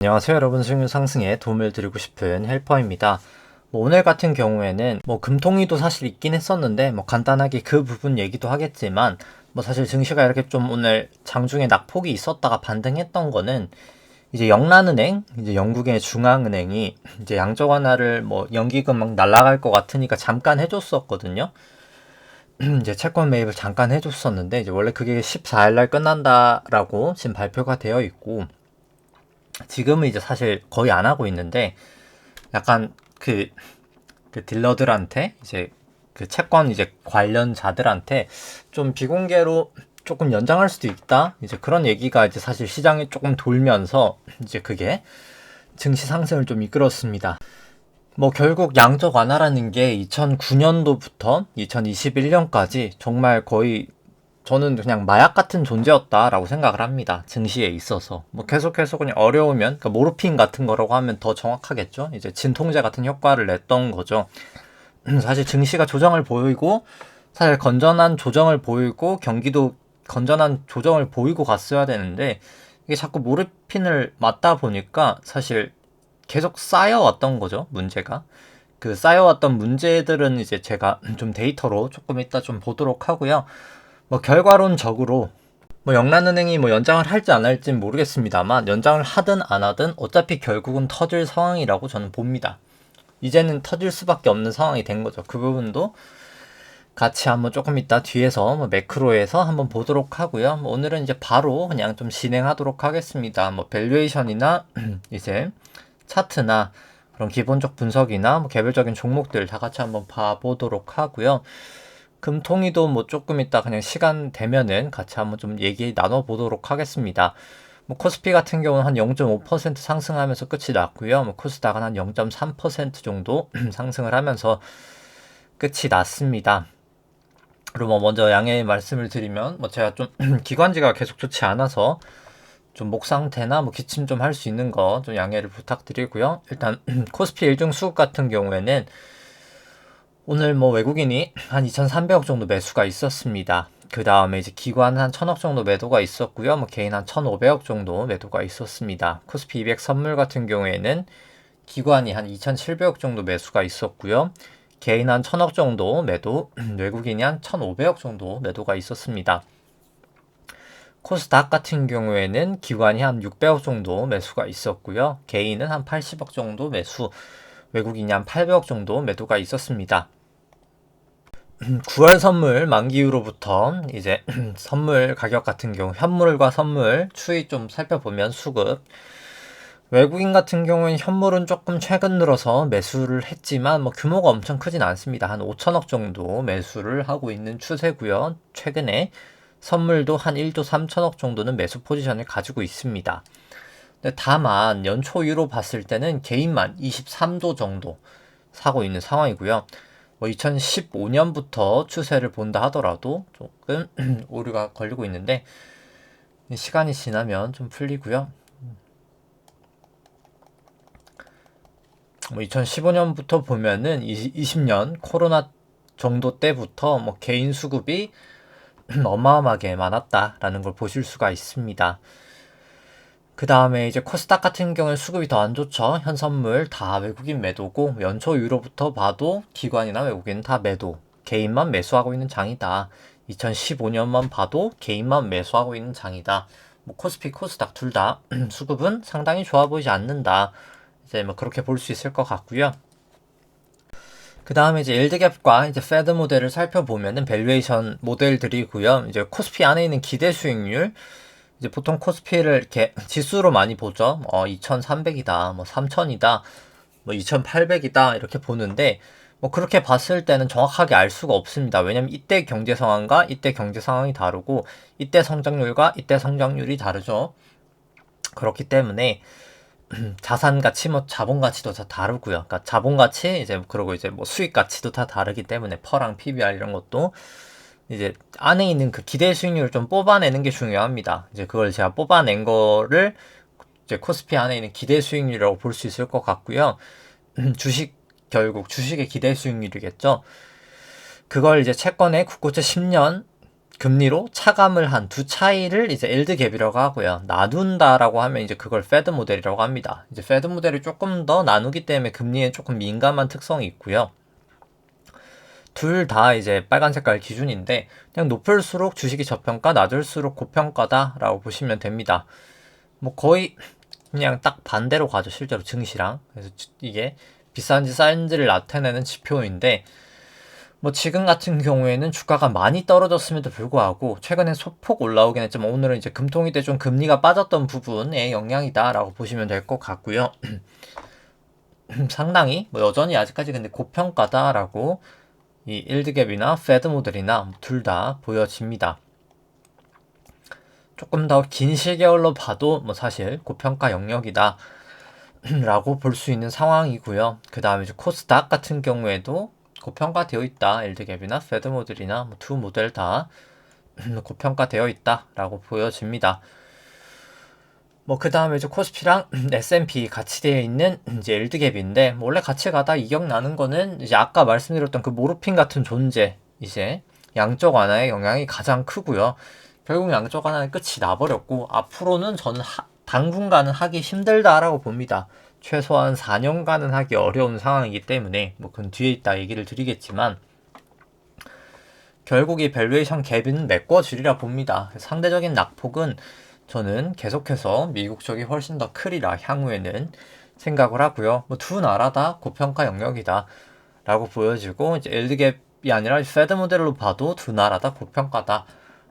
안녕하세요 여러분, 수익률 상승에 도움을 드리고 싶은 헬퍼입니다. 오늘 같은 경우에는 금통위도 사실 있긴 했었는데 간단하게 그 부분 얘기도 하겠지만 사실 증시가 이렇게 좀 오늘 장중에 낙폭이 있었다가 반등했던 거는 이제 영란은행, 이제 영국의 중앙은행이 이제 양적 완화를 연기금 막 날아갈 것 같으니까 잠깐 해줬었거든요. 이제 채권 매입을 잠깐 해줬었는데 이제 원래 그게 14일 날 끝난다라고 지금 발표가 되어 있고, 지금은 이제 사실 거의 안 하고 있는데 약간 그 딜러들한테 이제 그 채권 이제 관련자들한테 좀 비공개로 조금 연장할 수도 있다, 이제 그런 얘기가 이제 사실 시장에 조금 돌면서 이제 그게 증시 상승을 좀 이끌었습니다. 결국 양적 완화라는 게 2009년도부터 2021년까지 정말 거의 저는 그냥 마약 같은 존재였다라고 생각을 합니다. 증시에 있어서. 계속해서 그냥 어려우면, 그러니까 모르핀 같은 거라고 하면 더 정확하겠죠. 이제 진통제 같은 효과를 냈던 거죠. 사실 증시가 조정을 보이고, 사실 건전한 조정을 보이고, 경기도 건전한 조정을 보이고 갔어야 되는데, 이게 자꾸 모르핀을 맞다 보니까 사실 계속 쌓여왔던 거죠, 문제가. 그 쌓여왔던 문제들은 이제 제가 좀 데이터로 조금 이따 좀 보도록 하고요. 결과론적으로 영란은행이 연장을 할지 안 할지는 모르겠습니다만, 연장을 하든 안 하든 어차피 결국은 터질 상황이라고 저는 봅니다. 이제는 터질 수밖에 없는 상황이 된 거죠. 그 부분도 같이 한번 조금 이따 뒤에서 매크로에서 한번 보도록 하고요. 오늘은 이제 바로 그냥 좀 진행하도록 하겠습니다. 밸류에이션이나 이제 차트나 그런 기본적 분석이나 개별적인 종목들 다 같이 한번 봐보도록 하고요. 금통위도 조금 이따 그냥 시간 되면은 같이 한번 좀 얘기 나눠보도록 하겠습니다. 코스피 같은 경우는 한 0.5% 상승하면서 끝이 났고요. 코스닥은 한 0.3% 정도 상승을 하면서 끝이 났습니다. 그리고 먼저 양해 말씀을 드리면 제가 좀 기관지가 계속 좋지 않아서 좀 목 상태나 기침 좀 할 수 있는 거 좀 양해를 부탁드리고요. 일단 코스피 일중 수급 같은 경우에는 오늘 외국인이 한 2,300억 정도 매수가 있었습니다. 그 다음에 이제 기관 한 1,000억 정도 매도가 있었고요. 개인 한 1,500억 정도 매도가 있었습니다. 코스피 200 선물 같은 경우에는 기관이 한 2,700억 정도 매수가 있었고요. 개인 한 1,000억 정도 매도, 외국인이 한 1,500억 정도 매도가 있었습니다. 코스닥 같은 경우에는 기관이 한 600억 정도 매수가 있었고요. 개인은 한 80억 정도 매수, 외국인이 한 800억 정도 매도가 있었습니다. 9월 선물 만기 후로부터 이제 선물 가격 같은 경우 현물과 선물 추이 좀 살펴보면 수급, 외국인 같은 경우에는 현물은 조금 최근 들어서 매수를 했지만 규모가 엄청 크진 않습니다. 한 5천억 정도 매수를 하고 있는 추세고요. 최근에 선물도 한 1조 3천억 정도는 매수 포지션을 가지고 있습니다. 근데 다만 연초 이후로 봤을 때는 개인만 23조 정도 사고 있는 상황이고요. 2015년부터 추세를 본다 하더라도 조금 오류가 걸리고 있는데 시간이 지나면 좀 풀리고요. 2015년부터 보면은 20년 코로나 정도 때부터 개인 수급이 어마어마하게 많았다라는 걸 보실 수가 있습니다. 그 다음에 이제 코스닥 같은 경우는 수급이 더 안 좋죠. 현선물 다 외국인 매도고, 연초 이후로부터 봐도 기관이나 외국인 다 매도, 개인만 매수하고 있는 장이다. 2015년만 봐도 개인만 매수하고 있는 장이다. 코스피, 코스닥 둘 다 수급은 상당히 좋아 보이지 않는다. 이제 그렇게 볼 수 있을 것 같고요. 그 다음에 이제 일드갭과 이제 패드 모델을 살펴보면은 밸류에이션 모델들이고요. 이제 코스피 안에 있는 기대 수익률, 이제 보통 코스피를 이렇게 지수로 많이 보죠. 2,300이다, 3,000이다, 2,800이다 이렇게 보는데 그렇게 봤을 때는 정확하게 알 수가 없습니다. 왜냐면 이때 경제 상황과 이때 경제 상황이 다르고 이때 성장률과 이때 성장률이 다르죠. 그렇기 때문에 자산 가치, 자본 가치도 다 다르고요. 그러니까 자본 가치, 이제 그리고 이제 수익 가치도 다 다르기 때문에 퍼랑 PBR 이런 것도 이제 안에 있는 그 기대 수익률을 좀 뽑아내는 게 중요합니다. 이제 그걸 제가 뽑아낸 거를 이제 코스피 안에 있는 기대 수익률이라고 볼 수 있을 것 같고요. 주식, 결국 주식의 기대 수익률이겠죠. 그걸 이제 채권의 국고채 10년 금리로 차감을 한 두 차이를 이제 일드 갭이라고 하고요. 나눈다라고 하면 이제 그걸 페드 모델이라고 합니다. 이제 페드 모델이 조금 더 나누기 때문에 금리에 조금 민감한 특성이 있고요. 둘 다 이제 빨간 색깔 기준인데 그냥 높을수록 주식이 저평가, 낮을수록 고평가다라고 보시면 됩니다. 뭐 거의 그냥 딱 반대로 가죠, 실제로 증시랑. 그래서 이게 비싼지 싼지를 나타내는 지표인데 뭐 지금 같은 경우에는 주가가 많이 떨어졌음에도 불구하고 최근에 소폭 올라오긴 했지만 오늘은 이제 금통위 때 좀 금리가 빠졌던 부분의 영향이다라고 보시면 될 것 같고요. 상당히 뭐 여전히 아직까지 근데 고평가다라고 이 일드갭이나 페드 모델이나 둘 다 보여집니다. 조금 더 긴 시계열로 봐도 뭐 사실 고평가 영역이다 라고 볼 수 있는 상황이고요. 그 다음에 이제 코스닥 같은 경우에도 고평가되어 있다. 일드갭이나 페드 모델이나 뭐 두 모델 다 고평가되어 있다 라고 보여집니다. 뭐 그 다음에 이제 코스피랑 S&P 같이 되어 있는 이제 일드갭인데 뭐 원래 같이 가다 이격 나는 거는 이제 아까 말씀드렸던 그 모르핀 같은 존재, 이제 양쪽 완화의 영향이 가장 크고요. 결국 양쪽 완화는 끝이 나버렸고 앞으로는 저는 당분간은 하기 힘들다라고 봅니다. 최소한 4년간은 하기 어려운 상황이기 때문에 뭐 그건 뒤에 있다 얘기를 드리겠지만 결국 이 밸류에이션 갭은 메꿔주리라 봅니다. 상대적인 낙폭은 저는 계속해서 미국 쪽이 훨씬 더 크리라 향후에는 생각을 하고요. 뭐 두 나라 다 고평가 영역이다 라고 보여지고 이제 일드갭이 아니라 페드 모델로 봐도 두 나라 다 고평가다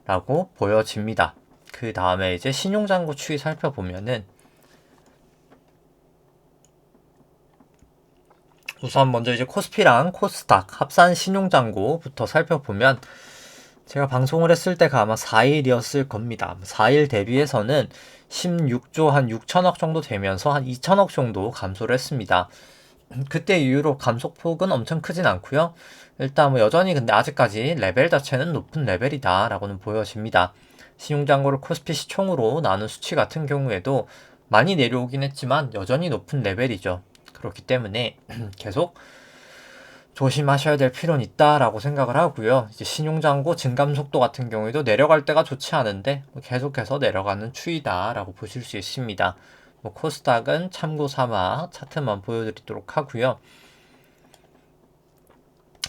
라고 보여집니다. 그 다음에 이제 신용장고 추이 살펴보면은 우선 먼저 이제 코스피랑 코스닥 합산 신용장고부터 살펴보면 제가 방송을 했을 때가 아마 4일이었을 겁니다. 4일 대비해서는 16조 한 6천억 정도 되면서 한 2천억 정도 감소를 했습니다. 그때 이후로 감소폭은 엄청 크진 않고요. 일단 뭐 여전히 근데 아직까지 레벨 자체는 높은 레벨이다 라고는 보여집니다. 신용장고를 코스피 시총으로 나눈 수치 같은 경우에도 많이 내려오긴 했지만 여전히 높은 레벨이죠. 그렇기 때문에 계속 조심하셔야 될 필요는 있다라고 생각을 하고요. 이제 신용장고 증감 속도 같은 경우에도 내려갈 때가 좋지 않은데 계속해서 내려가는 추이다라고 보실 수 있습니다. 뭐 코스닥은 참고 삼아 차트만 보여드리도록 하고요.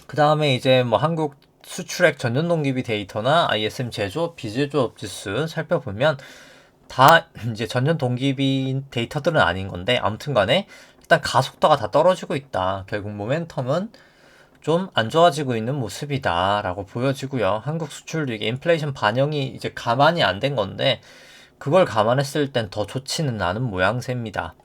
그 다음에 이제 뭐 한국 수출액 전년동기비 데이터나 ISM 제조업, 비제조업 지수 살펴보면 다 이제 전년동기비 데이터들은 아닌 건데 아무튼 간에 일단 가속도가 다 떨어지고 있다. 결국 모멘텀은 좀 안 좋아지고 있는 모습이다 라고 보여지고요. 한국 수출도 이게 인플레이션 반영이 이제 감안이 안 된 건데 그걸 감안했을 땐 더 좋지는 않은 모양새입니다.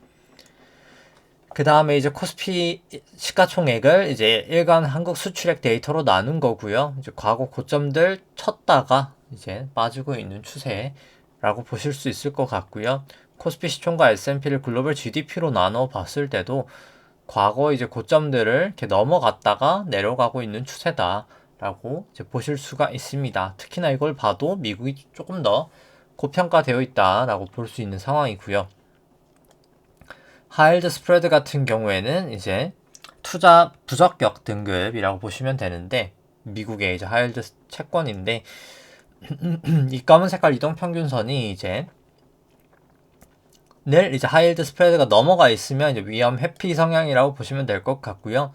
그 다음에 이제 코스피 시가총액을 이제 일간 한국 수출액 데이터로 나눈 거고요. 이제 과거 고점들 쳤다가 이제 빠지고 있는 추세라고 보실 수 있을 것 같고요. 코스피 시총과 S&P를 글로벌 GDP로 나눠 봤을 때도 과거 이제 고점들을 이렇게 넘어갔다가 내려가고 있는 추세다라고 이제 보실 수가 있습니다. 특히나 이걸 봐도 미국이 조금 더 고평가되어 있다라고 볼 수 있는 상황이고요. 하이힐드 스프레드 같은 경우에는 이제 투자 부적격 등급이라고 보시면 되는데 미국의 이제 하이힐드 채권인데 이 검은 색깔 이동평균선이 이제 늘 이제 하이힐드 스프레드가 넘어가 있으면 이제 위험 회피 성향이라고 보시면 될 것 같고요.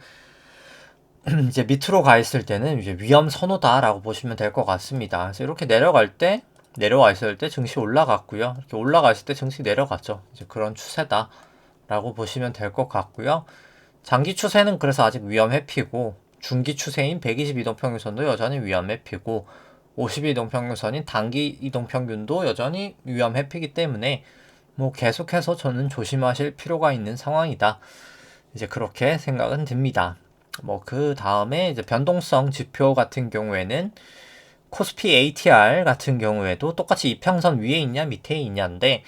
이제 밑으로 가 있을 때는 이제 위험 선호다라고 보시면 될 것 같습니다. 그래서 이렇게 내려와 있을 때 증시 올라갔고요. 이렇게 올라가 있을 때 증시 내려갔죠. 이제 그런 추세다라고 보시면 될 것 같고요. 장기 추세는 그래서 아직 위험 회피고 중기 추세인 120이동평균선도 여전히 위험 회피고 50이동평균선인 단기 이동평균도 여전히 위험 회피이기 때문에 뭐 계속해서 저는 조심하실 필요가 있는 상황이다. 이제 그렇게 생각은 듭니다. 뭐 그 다음에 이제 변동성 지표 같은 경우에는 코스피 ATR 같은 경우에도 똑같이 이평선 위에 있냐 밑에 있냐인데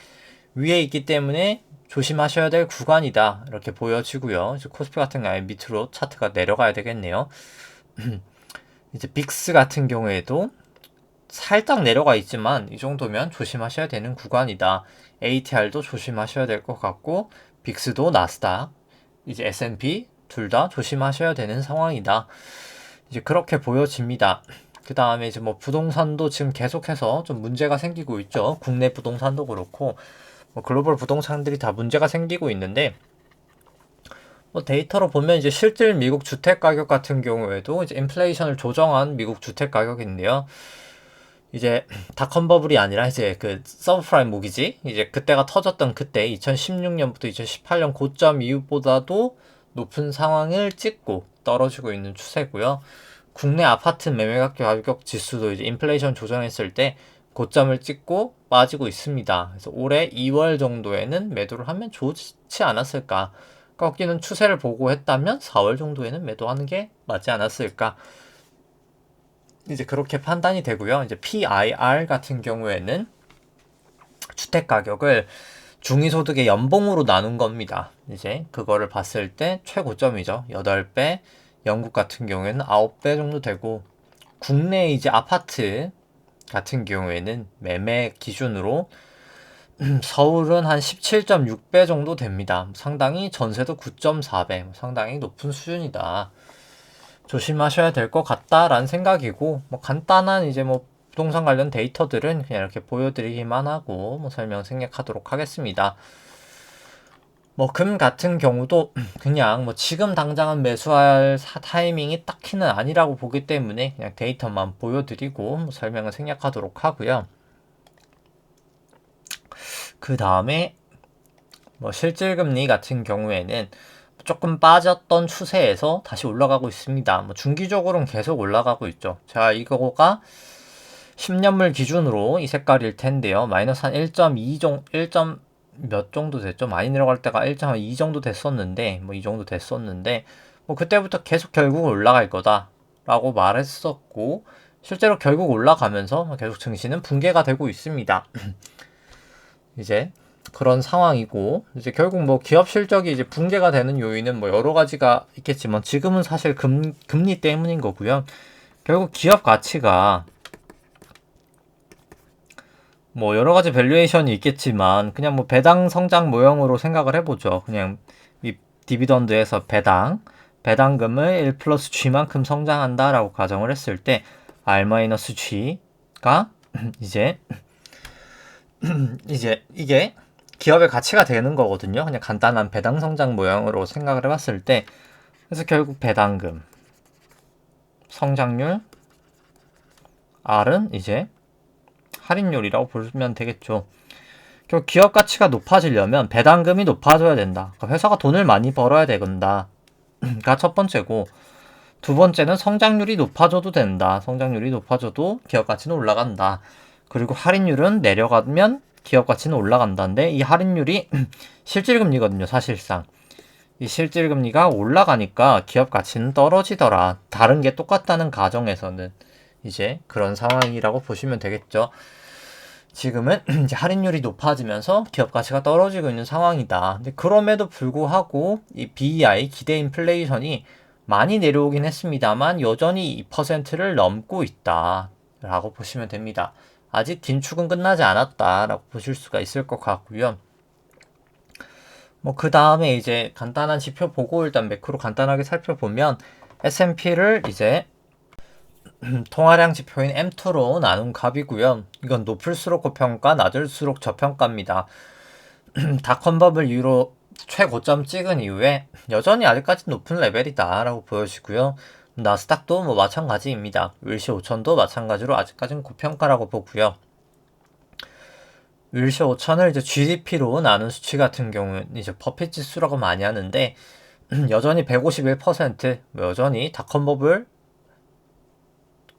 위에 있기 때문에 조심하셔야 될 구간이다 이렇게 보여지고요. 이제 코스피 같은 경우에 밑으로 차트가 내려가야 되겠네요. 이제 빅스 같은 경우에도 살짝 내려가 있지만 이 정도면 조심하셔야 되는 구간이다. ATR도 조심하셔야 될 것 같고 빅스도 나스닥, 이제 S&P 둘 다 조심하셔야 되는 상황이다. 이제 그렇게 보여집니다. 그 다음에 이제 뭐 부동산도 지금 계속해서 좀 문제가 생기고 있죠. 국내 부동산도 그렇고 뭐 글로벌 부동산들이 다 문제가 생기고 있는데, 뭐 데이터로 보면 이제 실질 미국 주택 가격 같은 경우에도 이제 인플레이션을 조정한 미국 주택 가격인데요. 이제 닷컴 버블이 아니라 이제 그 서브프라임 모기지, 이제 그때가 터졌던 그때 2016년부터 2018년 고점 이후보다도 높은 상황을 찍고 떨어지고 있는 추세고요. 국내 아파트 매매 가격 지수도 이제 인플레이션 조정했을 때 고점을 찍고 빠지고 있습니다. 그래서 올해 2월 정도에는 매도를 하면 좋지 않았을까. 꺾이는 추세를 보고 했다면 4월 정도에는 매도하는 게 맞지 않았을까. 이제 그렇게 판단이 되고요. 이제 PIR 같은 경우에는 주택 가격을 중위소득의 연봉으로 나눈 겁니다. 이제 그거를 봤을 때 최고점이죠. 8배, 영국 같은 경우에는 9배 정도 되고, 국내 이제 아파트 같은 경우에는 매매 기준으로 서울은 한 17.6배 정도 됩니다. 상당히 전세도 9.4배, 상당히 높은 수준이다. 조심하셔야 될 것 같다라는 생각이고, 뭐 간단한 이제 뭐 부동산 관련 데이터들은 그냥 이렇게 보여드리기만 하고 뭐 설명 생략하도록 하겠습니다. 뭐 금 같은 경우도 그냥 뭐 지금 당장은 매수할 타이밍이 딱히는 아니라고 보기 때문에 그냥 데이터만 보여드리고 뭐 설명을 생략하도록 하고요. 그 다음에 뭐 실질금리 같은 경우에는 조금 빠졌던 추세에서 다시 올라가고 있습니다. 뭐 중기적으로는 계속 올라가고 있죠. 자, 이거가 10년물 기준으로 이 색깔일 텐데요. 마이너스 한 1.2 정도, 1점 몇 정도 됐죠? 많이 내려갈 때가 1.2 정도 됐었는데, 뭐 이 정도 됐었는데, 뭐 그때부터 계속 결국 올라갈 거다라고 말했었고, 실제로 결국 올라가면서 계속 증시는 붕괴가 되고 있습니다. 이제 그런 상황이고, 이제 결국 뭐 기업 실적이 이제 붕괴가 되는 요인은 뭐 여러 가지가 있겠지만 지금은 사실 금리 때문인 거고요. 결국 기업 가치가 뭐 여러 가지 밸류에이션이 있겠지만 그냥 뭐 배당 성장 모형으로 생각을 해보죠. 그냥 이 디비던드에서 배당금을 1 플러스 G만큼 성장한다라고 가정을 했을 때 R 마이너스 G가 이제 이게 기업의 가치가 되는 거거든요. 그냥 간단한 배당 성장 모형으로 생각을 해봤을 때, 그래서 결국 배당금 성장률 R은 이제 할인율이라고 보면 되겠죠. 결국 기업 가치가 높아지려면 배당금이 높아져야 된다. 그러니까 회사가 돈을 많이 벌어야 된다가 첫 번째고, 두 번째는 성장률이 높아져도 된다. 성장률이 높아져도 기업 가치는 올라간다. 그리고 할인율은 내려가면 기업 가치는 올라간다는데, 이 할인율이 실질금리거든요. 사실상 이 실질금리가 올라가니까 기업 가치는 떨어지더라. 다른 게 똑같다는 가정에서는 이제 그런 상황이라고 보시면 되겠죠. 지금은 이제 할인율이 높아지면서 기업 가치가 떨어지고 있는 상황이다. 근데 그럼에도 불구하고 이 BEI 기대 인플레이션이 많이 내려오긴 했습니다만 여전히 2%를 넘고 있다라고 보시면 됩니다. 아직 긴축은 끝나지 않았다라고 보실 수가 있을 것 같고요. 뭐 그 다음에 이제 간단한 지표 보고 일단 매크로 간단하게 살펴보면 S&P를 이제 통화량 지표인 M2로 나눈 값이고요. 이건 높을수록 고평가, 낮을수록 저평가입니다. 닷컴 버블 이후로 최고점 찍은 이후에 여전히 아직까지 높은 레벨이다 라고 보여지고요. 나스닥도 뭐 마찬가지입니다. 윌시 5000도 마찬가지로 아직까지는 고평가라고 보고요. 윌시 5000을 이제 GDP로 나눈 수치 같은 경우는 이제 버핏 지수라고 많이 하는데 여전히 151%, 여전히 닷컴 버블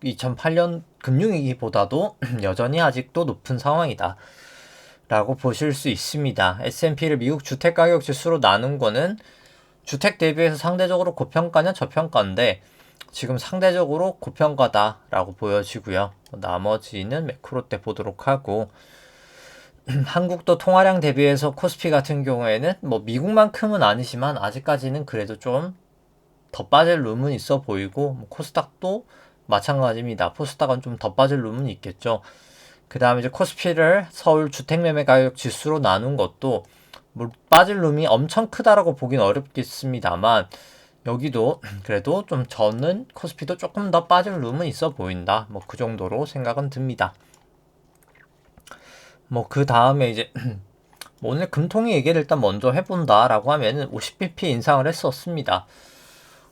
2008년 금융위기보다도 여전히 아직도 높은 상황이다 라고 보실 수 있습니다. S&P를 미국 주택가격 지수로 나눈 거는 주택 대비해서 상대적으로 고평가냐 저평가인데 지금 상대적으로 고평가다 라고 보여지고요. 나머지는 매크로 때 보도록 하고, 한국도 통화량 대비해서 코스피 같은 경우에는 뭐 미국만큼은 아니지만 아직까지는 그래도 좀 더 빠질 룸은 있어 보이고, 뭐 코스닥도 마찬가지입니다. 코스닥은 좀 더 빠질 룸은 있겠죠. 그 다음에 이제 코스피를 서울 주택매매가격 지수로 나눈 것도 뭐 빠질 룸이 엄청 크다라고 보긴 어렵겠습니다만 여기도 그래도 좀 저는 코스피도 조금 더 빠질 룸은 있어 보인다. 뭐 그 정도로 생각은 듭니다. 뭐 그 다음에 이제 뭐 오늘 금통위 얘기를 일단 먼저 해본다라고 하면은 50bp 인상을 했었습니다.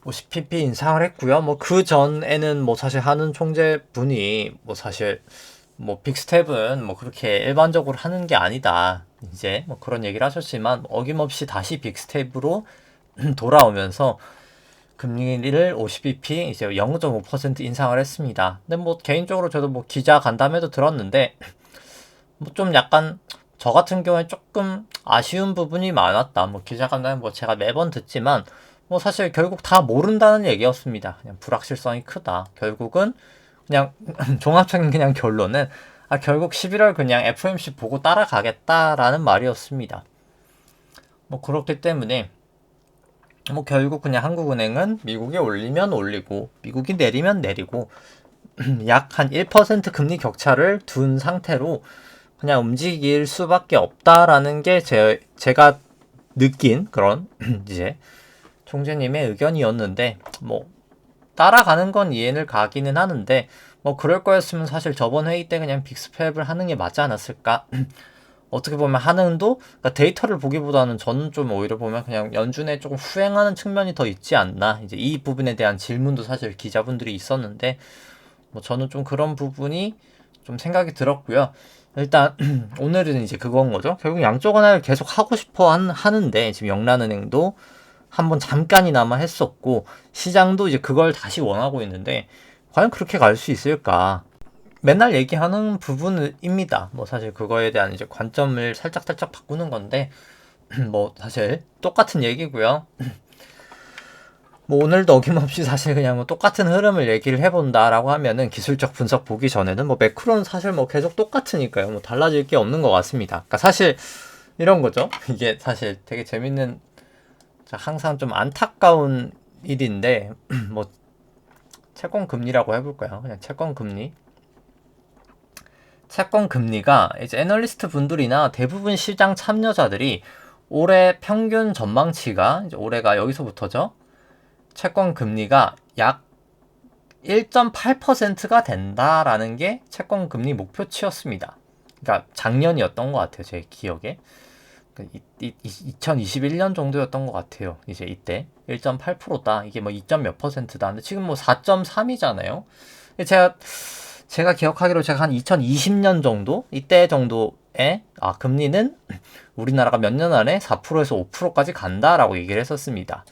50bp 인상을 했고요. 뭐 그 전에는 뭐 사실 한은 총재분이 뭐 사실 뭐 빅스텝은 뭐 그렇게 일반적으로 하는 게 아니다. 이제 뭐 그런 얘기를 하셨지만 어김없이 다시 빅스텝으로 돌아오면서 금리를 50bp 이제 0.5% 인상을 했습니다. 근데 뭐 개인적으로 저도 뭐 기자 간담회도 들었는데 뭐 좀 약간 저 같은 경우에 조금 아쉬운 부분이 많았다. 뭐 기자 간담회 뭐 제가 매번 듣지만 뭐 사실 결국 다 모른다는 얘기였습니다. 그냥 불확실성이 크다. 결국은 그냥 종합적인 그냥 결론은 결국 11월 그냥 FOMC 보고 따라가겠다라는 말이었습니다. 뭐 그렇기 때문에 뭐 결국 그냥 한국은행은 미국이 올리면 올리고 미국이 내리면 내리고 약 한 1% 금리 격차를 둔 상태로 그냥 움직일 수밖에 없다라는 게 제가 느낀 그런 이제 총재님의 의견이었는데 뭐 따라가는 건 이해를 가기는 하는데 뭐 그럴 거였으면 사실 저번 회의 때 그냥 빅스텝을 하는 게 맞지 않았을까? 어떻게 보면 한은도 그러니까 데이터를 보기보다는 저는 좀 오히려 보면 그냥 연준에 조금 후행하는 측면이 더 있지 않나 이제 이 부분에 대한 질문도 사실 기자분들이 있었는데 뭐 저는 좀 그런 부분이 좀 생각이 들었고요. 일단 오늘은 이제 그건 거죠. 결국 양쪽 하나를 계속 하고 싶어 하는데 지금 영란은행도 한번 잠깐이나마 했었고 시장도 이제 그걸 다시 원하고 있는데 과연 그렇게 갈 수 있을까? 맨날 얘기하는 부분입니다. 뭐 사실 그거에 대한 이제 관점을 살짝 바꾸는 건데 뭐 사실 똑같은 얘기고요. 뭐 오늘도 어김없이 사실 그냥 뭐 똑같은 흐름을 얘기를 해본다라고 하면은 기술적 분석 보기 전에는 뭐 매크로는 사실 뭐 계속 똑같으니까요. 뭐 달라질 게 없는 것 같습니다. 그러니까 사실 이런 거죠. 이게 사실 되게 재밌는 항상 좀 안타까운 일인데 뭐 채권 금리라고 해볼까요? 그냥 채권 금리. 채권 금리가 이제 애널리스트 분들이나 대부분 시장 참여자들이 올해 평균 전망치가 이제 올해가 여기서부터죠. 채권 금리가 약 1.8%가 된다라는 게 채권 금리 목표치였습니다. 그러니까 작년이었던 것 같아요. 제 기억에. 2021년 정도였던 것 같아요. 이제 이때 1.8%다. 이게 뭐 2. 몇 %다. 근데 지금 뭐 4.3이잖아요. 제가 기억하기로 제가 한 2020년 정도 이때 정도에 금리는 우리나라가 몇 년 안에 4%에서 5%까지 간다라고 얘기를 했었습니다.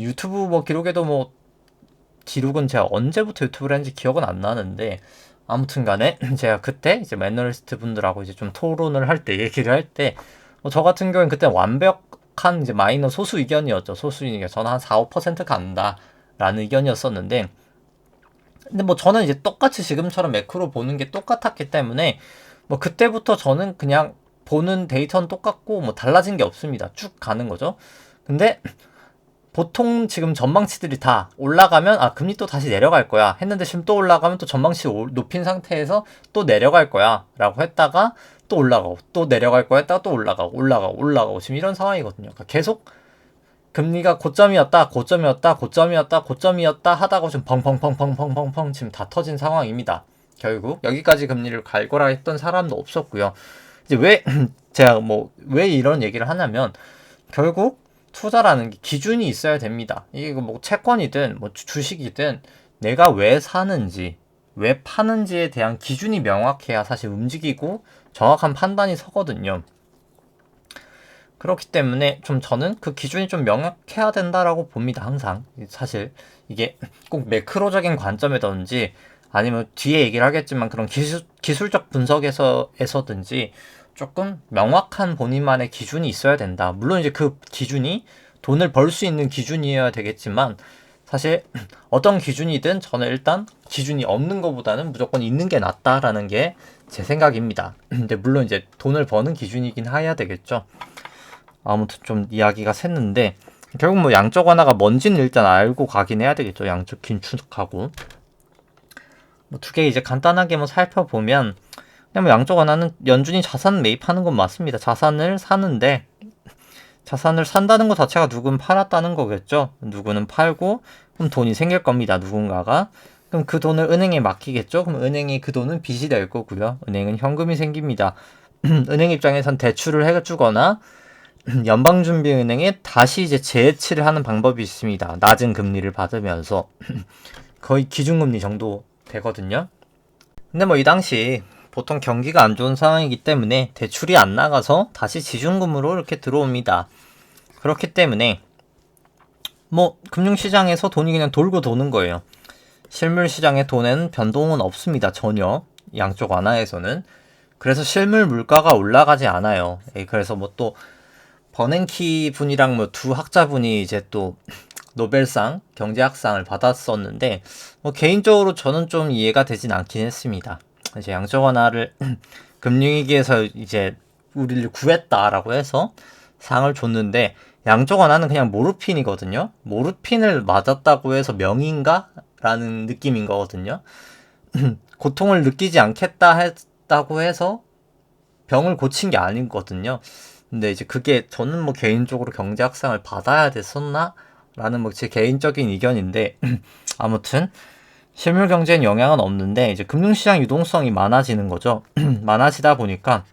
유튜브 뭐 기록에도 뭐 기록은 제가 언제부터 유튜브를 했는지 기억은 안 나는데 아무튼 간에 제가 그때 이제 애널리스트 분들하고 이제 좀 토론을 할 때 얘기를 할 때 저 같은 경우는 그때 완벽한 이제 마이너 소수 의견이었죠. 소수 의견. 저는 한 4, 5% 간다라는 의견이었었는데 근데 뭐 저는 이제 똑같이 지금처럼 매크로 보는 게 똑같았기 때문에 뭐 그때부터 저는 그냥 보는 데이터는 똑같고 뭐 달라진 게 없습니다. 쭉 가는 거죠. 근데 보통 지금 전망치들이 다 올라가면 금리 또 다시 내려갈 거야 했는데 지금 또 올라가면 또 전망치 높인 상태에서 또 내려갈 거야 라고 했다가 또 올라가고 또 내려갈 거야 했다가 또 올라가고 지금 이런 상황이거든요. 그러니까 계속 금리가 고점이었다 하다가 지금 펑펑펑펑펑펑펑 지금 다 터진 상황입니다. 결국 여기까지 금리를 갈거라 했던 사람도 없었고요. 이제 왜 제가 뭐 왜 이런 얘기를 하냐면 결국 투자라는 게 기준이 있어야 됩니다. 이게 뭐 채권이든 뭐 주식이든 내가 왜 사는지 왜 파는지에 대한 기준이 명확해야 사실 움직이고 정확한 판단이 서거든요. 그렇기 때문에 좀 저는 그 기준이 좀 명확해야 된다라고 봅니다. 항상 사실 이게 꼭 매크로적인 관점이든지 아니면 뒤에 얘기를 하겠지만 그런 기술적 분석에서든지 조금 명확한 본인만의 기준이 있어야 된다. 물론 이제 그 기준이 돈을 벌 수 있는 기준이어야 되겠지만 사실 어떤 기준이든 저는 일단 기준이 없는 것보다는 무조건 있는 게 낫다라는 게 제 생각입니다. 근데 물론 이제 돈을 버는 기준이긴 해야 되겠죠. 아무튼 좀 이야기가 샜는데 결국 뭐 양쪽 하나가 뭔지는 일단 알고 가긴 해야 되겠죠. 양쪽 긴축하고 뭐 두 개 이제 간단하게 뭐 살펴보면 그냥 뭐 양쪽 하나는 연준이 자산 매입하는 건 맞습니다. 자산을 사는데 자산을 산다는 것 자체가 누군 팔았다는 거겠죠. 누구는 팔고 그럼 돈이 생길 겁니다. 누군가가. 그럼 그 돈을 은행에 맡기겠죠. 그럼 은행이 그 돈은 빚이 될 거고요. 은행은 현금이 생깁니다. 은행 입장에선 대출을 해주거나 연방준비은행에 다시 이제 재해치를 하는 방법이 있습니다. 낮은 금리를 받으면서 거의 기준금리 정도 되거든요. 근데 뭐 이 당시 보통 경기가 안 좋은 상황이기 때문에 대출이 안 나가서 다시 지준금으로 이렇게 들어옵니다. 그렇기 때문에 뭐 금융시장에서 돈이 그냥 돌고 도는 거예요. 실물 시장의 돈에는 변동은 없습니다. 전혀. 양쪽 완화에서는. 그래서 실물 물가가 올라가지 않아요. 그래서 뭐 또 버냉키 분이랑 뭐 두 학자분이 이제 또 노벨상 경제학상을 받았었는데 뭐 개인적으로 저는 좀 이해가 되진 않긴 했습니다. 이제 양적 완화를 금융위기에서 이제 우리를 구했다라고 해서 상을 줬는데 양적 완화는 그냥 모르핀이거든요. 모르핀을 맞았다고 해서 명인가? 라는 느낌인 거거든요. 고통을 느끼지 않겠다 했다고 해서 병을 고친 게 아니거든요. 근데 이제 그게 저는 뭐 개인적으로 경제학상을 받아야 됐었나? 라는 뭐 제 개인적인 의견인데 아무튼 실물 경제엔 영향은 없는데 이제 금융시장 유동성이 많아지는 거죠. 많아지다 보니까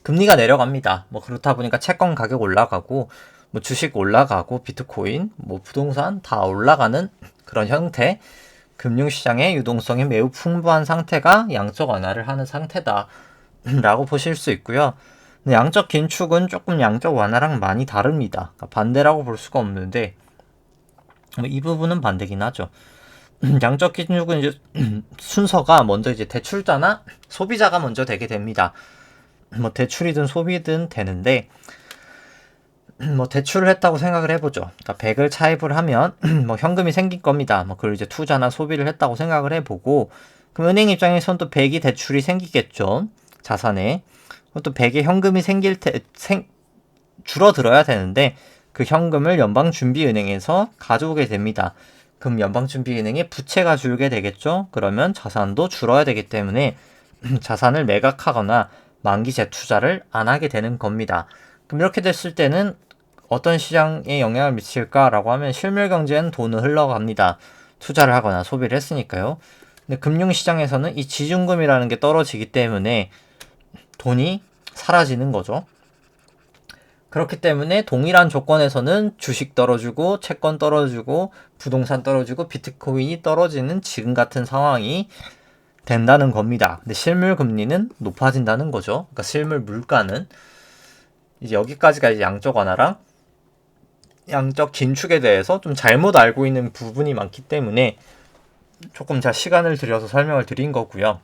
금리가 내려갑니다. 뭐 그렇다 보니까 채권 가격 올라가고 뭐 주식 올라가고 비트코인 뭐 부동산 다 올라가는 그런 형태. 금융시장의 유동성이 매우 풍부한 상태가 양적 완화를 하는 상태다 라고 보실 수 있고요. 근데 양적 긴축은 조금 양적 완화랑 많이 다릅니다. 그러니까 반대라고 볼 수가 없는데 이 부분은 반대긴 하죠. 양적 긴축은 이제 순서가 먼저 이제 대출자나 소비자가 먼저 되게 됩니다. 뭐 대출이든 소비든 되는데 뭐 대출을 했다고 생각을 해보죠. 그러니까 100을 차입을 하면 뭐 현금이 생길 겁니다. 뭐 그걸 이제 투자나 소비를 했다고 생각을 해보고 그럼 은행 입장에선 또 100이 대출이 생기겠죠. 자산에. 또 100의 현금이 줄어들어야 되는데 그 현금을 연방준비은행에서 가져오게 됩니다. 그럼 연방준비은행의 부채가 줄게 되겠죠. 그러면 자산도 줄어야 되기 때문에 자산을 매각하거나 만기 재투자를 안 하게 되는 겁니다. 그럼 이렇게 됐을 때는 어떤 시장에 영향을 미칠까라고 하면 실물 경제는 돈은 흘러갑니다. 투자를 하거나 소비를 했으니까요. 근데 금융시장에서는 이 지준금이라는 게 떨어지기 때문에 돈이 사라지는 거죠. 그렇기 때문에 동일한 조건에서는 주식 떨어지고 채권 떨어지고 부동산 떨어지고 비트코인이 떨어지는 지금 같은 상황이 된다는 겁니다. 근데 실물 금리는 높아진다는 거죠. 그러니까 실물 물가는 이제 여기까지가 이제 양적 완화랑 양적 긴축에 대해서 좀 잘못 알고 있는 부분이 많기 때문에 조금 제가 시간을 들여서 설명을 드린 거고요.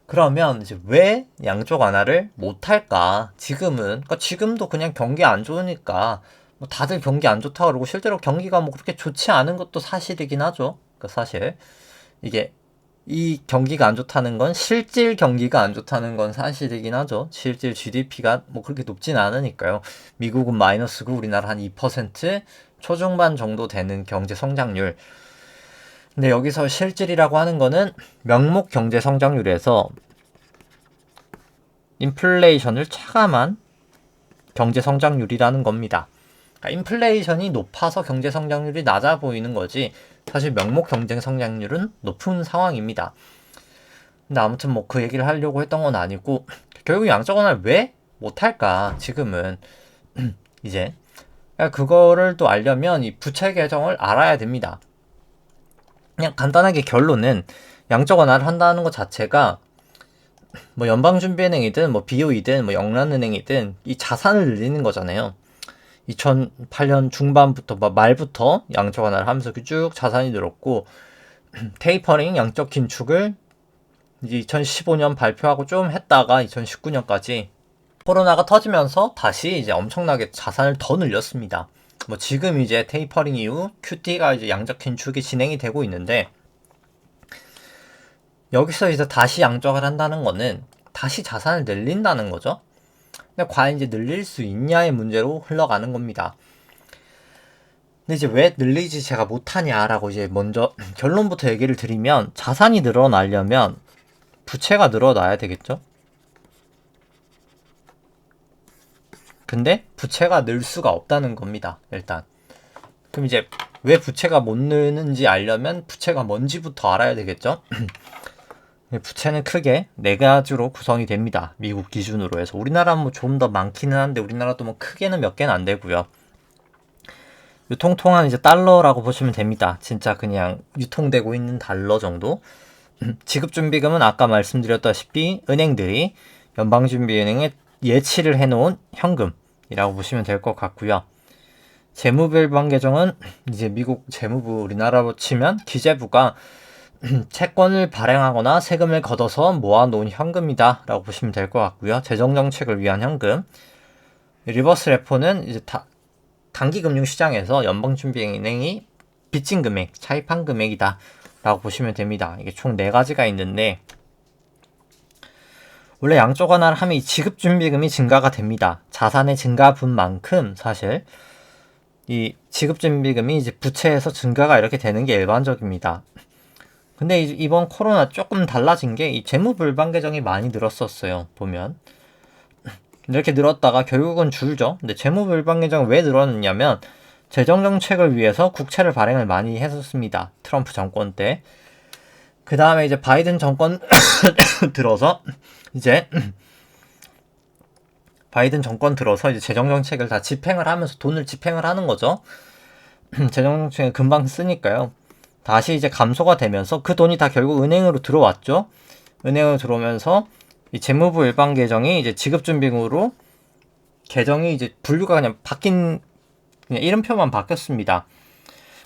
그러면 이제 왜 양적 완화를 못할까? 지금은 그러니까 지금도 그냥 경기 안 좋으니까 뭐 다들 경기 안 좋다 그러고 실제로 경기가 뭐 그렇게 좋지 않은 것도 사실이긴 하죠. 그러니까 사실 이게 이 경기가 안 좋다는 건 실질 경기가 안 좋다는 건 사실이긴 하죠. 실질 GDP가 뭐 그렇게 높진 않으니까요. 미국은 마이너스고 우리나라 한 2% 초중반 정도 되는 경제 성장률. 근데 여기서 실질이라고 하는 거는 명목 경제 성장률에서 인플레이션을 차감한 경제 성장률이라는 겁니다. 그러니까 인플레이션이 높아서 경제 성장률이 낮아 보이는 거지 사실 명목 경제 성장률은 높은 상황입니다. 근데 아무튼 뭐 그 얘기를 하려고 했던 건 아니고 결국 양적 완화를 왜 못할까 지금은 이제 그거를 또 알려면 이 부채 계정을 알아야 됩니다. 그냥 간단하게 결론은 양적 완화를 한다는 것 자체가 뭐 연방준비은행이든 뭐 BOE든 뭐 영란은행이든 이 자산을 늘리는 거잖아요. 2008년 중반부터 말부터 양적 완화를 하면서 쭉 자산이 늘었고 테이퍼링 양적 긴축을 이제 2015년 발표하고 좀 했다가 2019년까지 코로나가 터지면서 다시 이제 엄청나게 자산을 더 늘렸습니다. 뭐 지금 이제 테이퍼링 이후 QT가 이제 양적 긴축이 진행이 되고 있는데 여기서 이제 다시 양적을 한다는 거는 다시 자산을 늘린다는 거죠. 근데 과연 이제 늘릴 수 있냐의 문제로 흘러가는 겁니다. 근데 이제 왜 늘리지 제가 못하냐라고 이제 먼저 결론부터 얘기를 드리면 자산이 늘어나려면 부채가 늘어나야 되겠죠. 근데 부채가 늘 수가 없다는 겁니다. 일단. 그럼 이제 왜 부채가 못 느는지 알려면 부채가 뭔지부터 알아야 되겠죠? 부채는 크게 4가지로 구성이 됩니다. 미국 기준으로 해서. 우리나라는 뭐 좀 더 많기는 한데 우리나라도 뭐 크게는 몇 개는 안 되고요. 유통통화는 이제 달러라고 보시면 됩니다. 진짜 그냥 유통되고 있는 달러 정도. 지급준비금은 아까 말씀드렸다시피 은행들이 연방준비은행에 예치를 해놓은 현금이라고 보시면 될 것 같고요. 재무별방 계정은 이제 미국 재무부 우리나라로 치면 기재부가 채권을 발행하거나 세금을 걷어서 모아놓은 현금이다 라고 보시면 될 것 같고요. 재정정책을 위한 현금. 리버스 레포는 이제 단기금융시장에서 연방준비은행이 빚진 금액, 차입한 금액이다 라고 보시면 됩니다. 이게 총 4가지가 있는데 원래 양쪽 하나를 하면 이 지급준비금이 증가가 됩니다. 자산의 증가분만큼 사실 이 지급준비금이 이제 부채에서 증가가 이렇게 되는 게 일반적입니다. 근데 이번 코로나 조금 달라진 게 이 재무불방 계정이 많이 늘었었어요. 보면 이렇게 늘었다가 결국은 줄죠. 근데 재무불방 계정은 왜 늘었냐면 재정정책을 위해서 국채를 발행을 많이 했었습니다. 트럼프 정권 때. 그 다음에 이제 바이든 정권 들어서 이제 재정정책을 다 집행을 하면서 돈을 집행을 하는 거죠. 재정정책을 금방 쓰니까요. 다시 이제 감소가 되면서 그 돈이 다 결국 은행으로 들어왔죠. 은행으로 들어오면서 이 재무부 일반 계정이 이제 지급준비금으로 계정이 이제 분류가 그냥 그냥 이름표만 바뀌었습니다.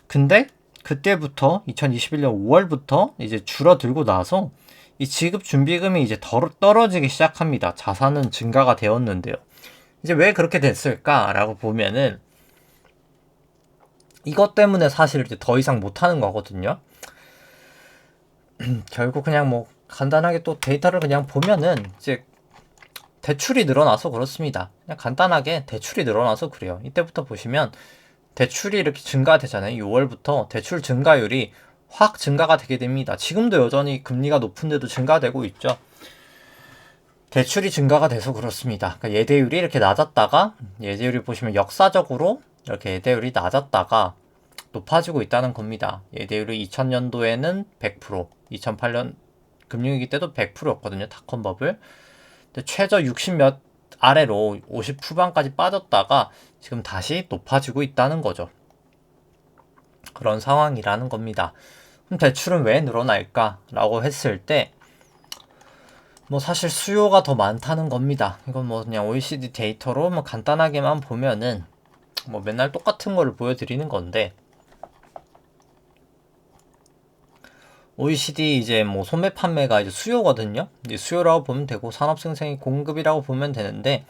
근데 그때부터 2021년 5월부터 이제 줄어들고 나서 이 지급준비금이 이제 떨어지기 시작합니다. 자산은 증가가 되었는데요. 이제 왜 그렇게 됐을까라고 보면은 이것 때문에 사실 이제 더 이상 못하는 거거든요. 결국 그냥 뭐 간단하게 또 데이터를 그냥 보면은 이제 대출이 늘어나서 그렇습니다. 그냥 간단하게 대출이 늘어나서 그래요. 이때부터 보시면 대출이 이렇게 증가되잖아요. 6월부터 대출 증가율이 확 증가가 되게 됩니다. 지금도 여전히 금리가 높은데도 증가되고 있죠. 대출이 증가가 돼서 그렇습니다. 그러니까 예대율이 이렇게 낮았다가 예대율이 보시면 역사적으로 이렇게 예대율이 낮았다가 높아지고 있다는 겁니다. 예대율이 2000년도에는 100%, 2008년 금융위기 때도 100%였거든요. 닷컴 버블. 근데 최저 60몇 아래로 50 후반까지 빠졌다가 지금 다시 높아지고 있다는 거죠. 그런 상황이라는 겁니다. 그럼 대출은 왜 늘어날까? 라고 했을 때 뭐 사실 수요가 더 많다는 겁니다. 이건 뭐 그냥 OECD 데이터로 뭐 간단하게만 보면은 뭐 맨날 똑같은 거를 보여드리는 건데 OECD 이제 뭐 소매 판매가 이제 수요거든요. 이제 수요라고 보면 되고 산업 생산이 공급이라고 보면 되는데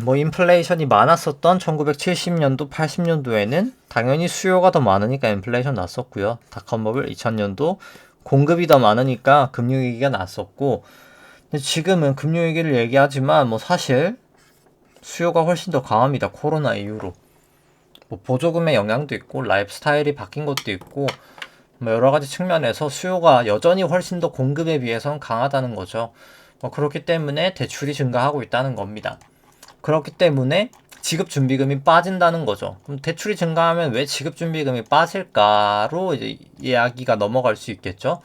뭐 인플레이션이 많았었던 1970년도, 80년도에는 당연히 수요가 더 많으니까 인플레이션 났었고요. 닷컴 버블 2000년도 공급이 더 많으니까 금융위기가 났었고 근데 지금은 금융위기를 얘기하지만 뭐 사실 수요가 훨씬 더 강합니다. 코로나 이후로. 뭐 보조금의 영향도 있고 라이프 스타일이 바뀐 것도 있고 뭐 여러 가지 측면에서 수요가 여전히 훨씬 더 공급에 비해서는 강하다는 거죠. 뭐 그렇기 때문에 대출이 증가하고 있다는 겁니다. 그렇기 때문에 지급준비금이 빠진다는 거죠. 그럼 대출이 증가하면 왜 지급준비금이 빠질까로 이제 이야기가 넘어갈 수 있겠죠.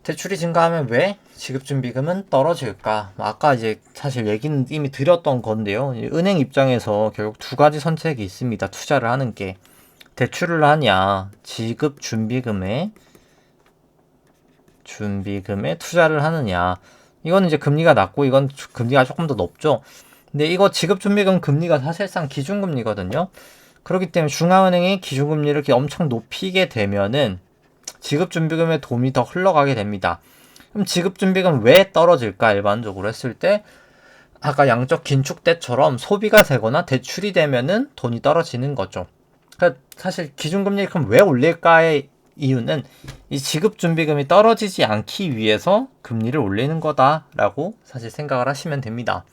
대출이 증가하면 왜 지급준비금은 떨어질까? 아까 이제 사실 얘기는 이미 드렸던 건데요. 은행 입장에서 결국 2가지 선택이 있습니다. 투자를 하는 게. 대출을 하냐, 지급준비금에 투자를 하느냐. 이건 이제 금리가 낮고 이건 금리가 조금 더 높죠. 근데 이거 지급준비금 금리가 사실상 기준금리거든요. 그렇기 때문에 중앙은행이 기준금리를 이렇게 엄청 높이게 되면은 지급준비금의 돈이 더 흘러가게 됩니다. 그럼 지급준비금 왜 떨어질까? 일반적으로 했을 때 아까 양적 긴축 때처럼 소비가 되거나 대출이 되면은 돈이 떨어지는 거죠. 그러니까 사실 기준금리를 그럼 왜 올릴까의 이유는 이 지급준비금이 떨어지지 않기 위해서 금리를 올리는 거다라고 사실 생각을 하시면 됩니다.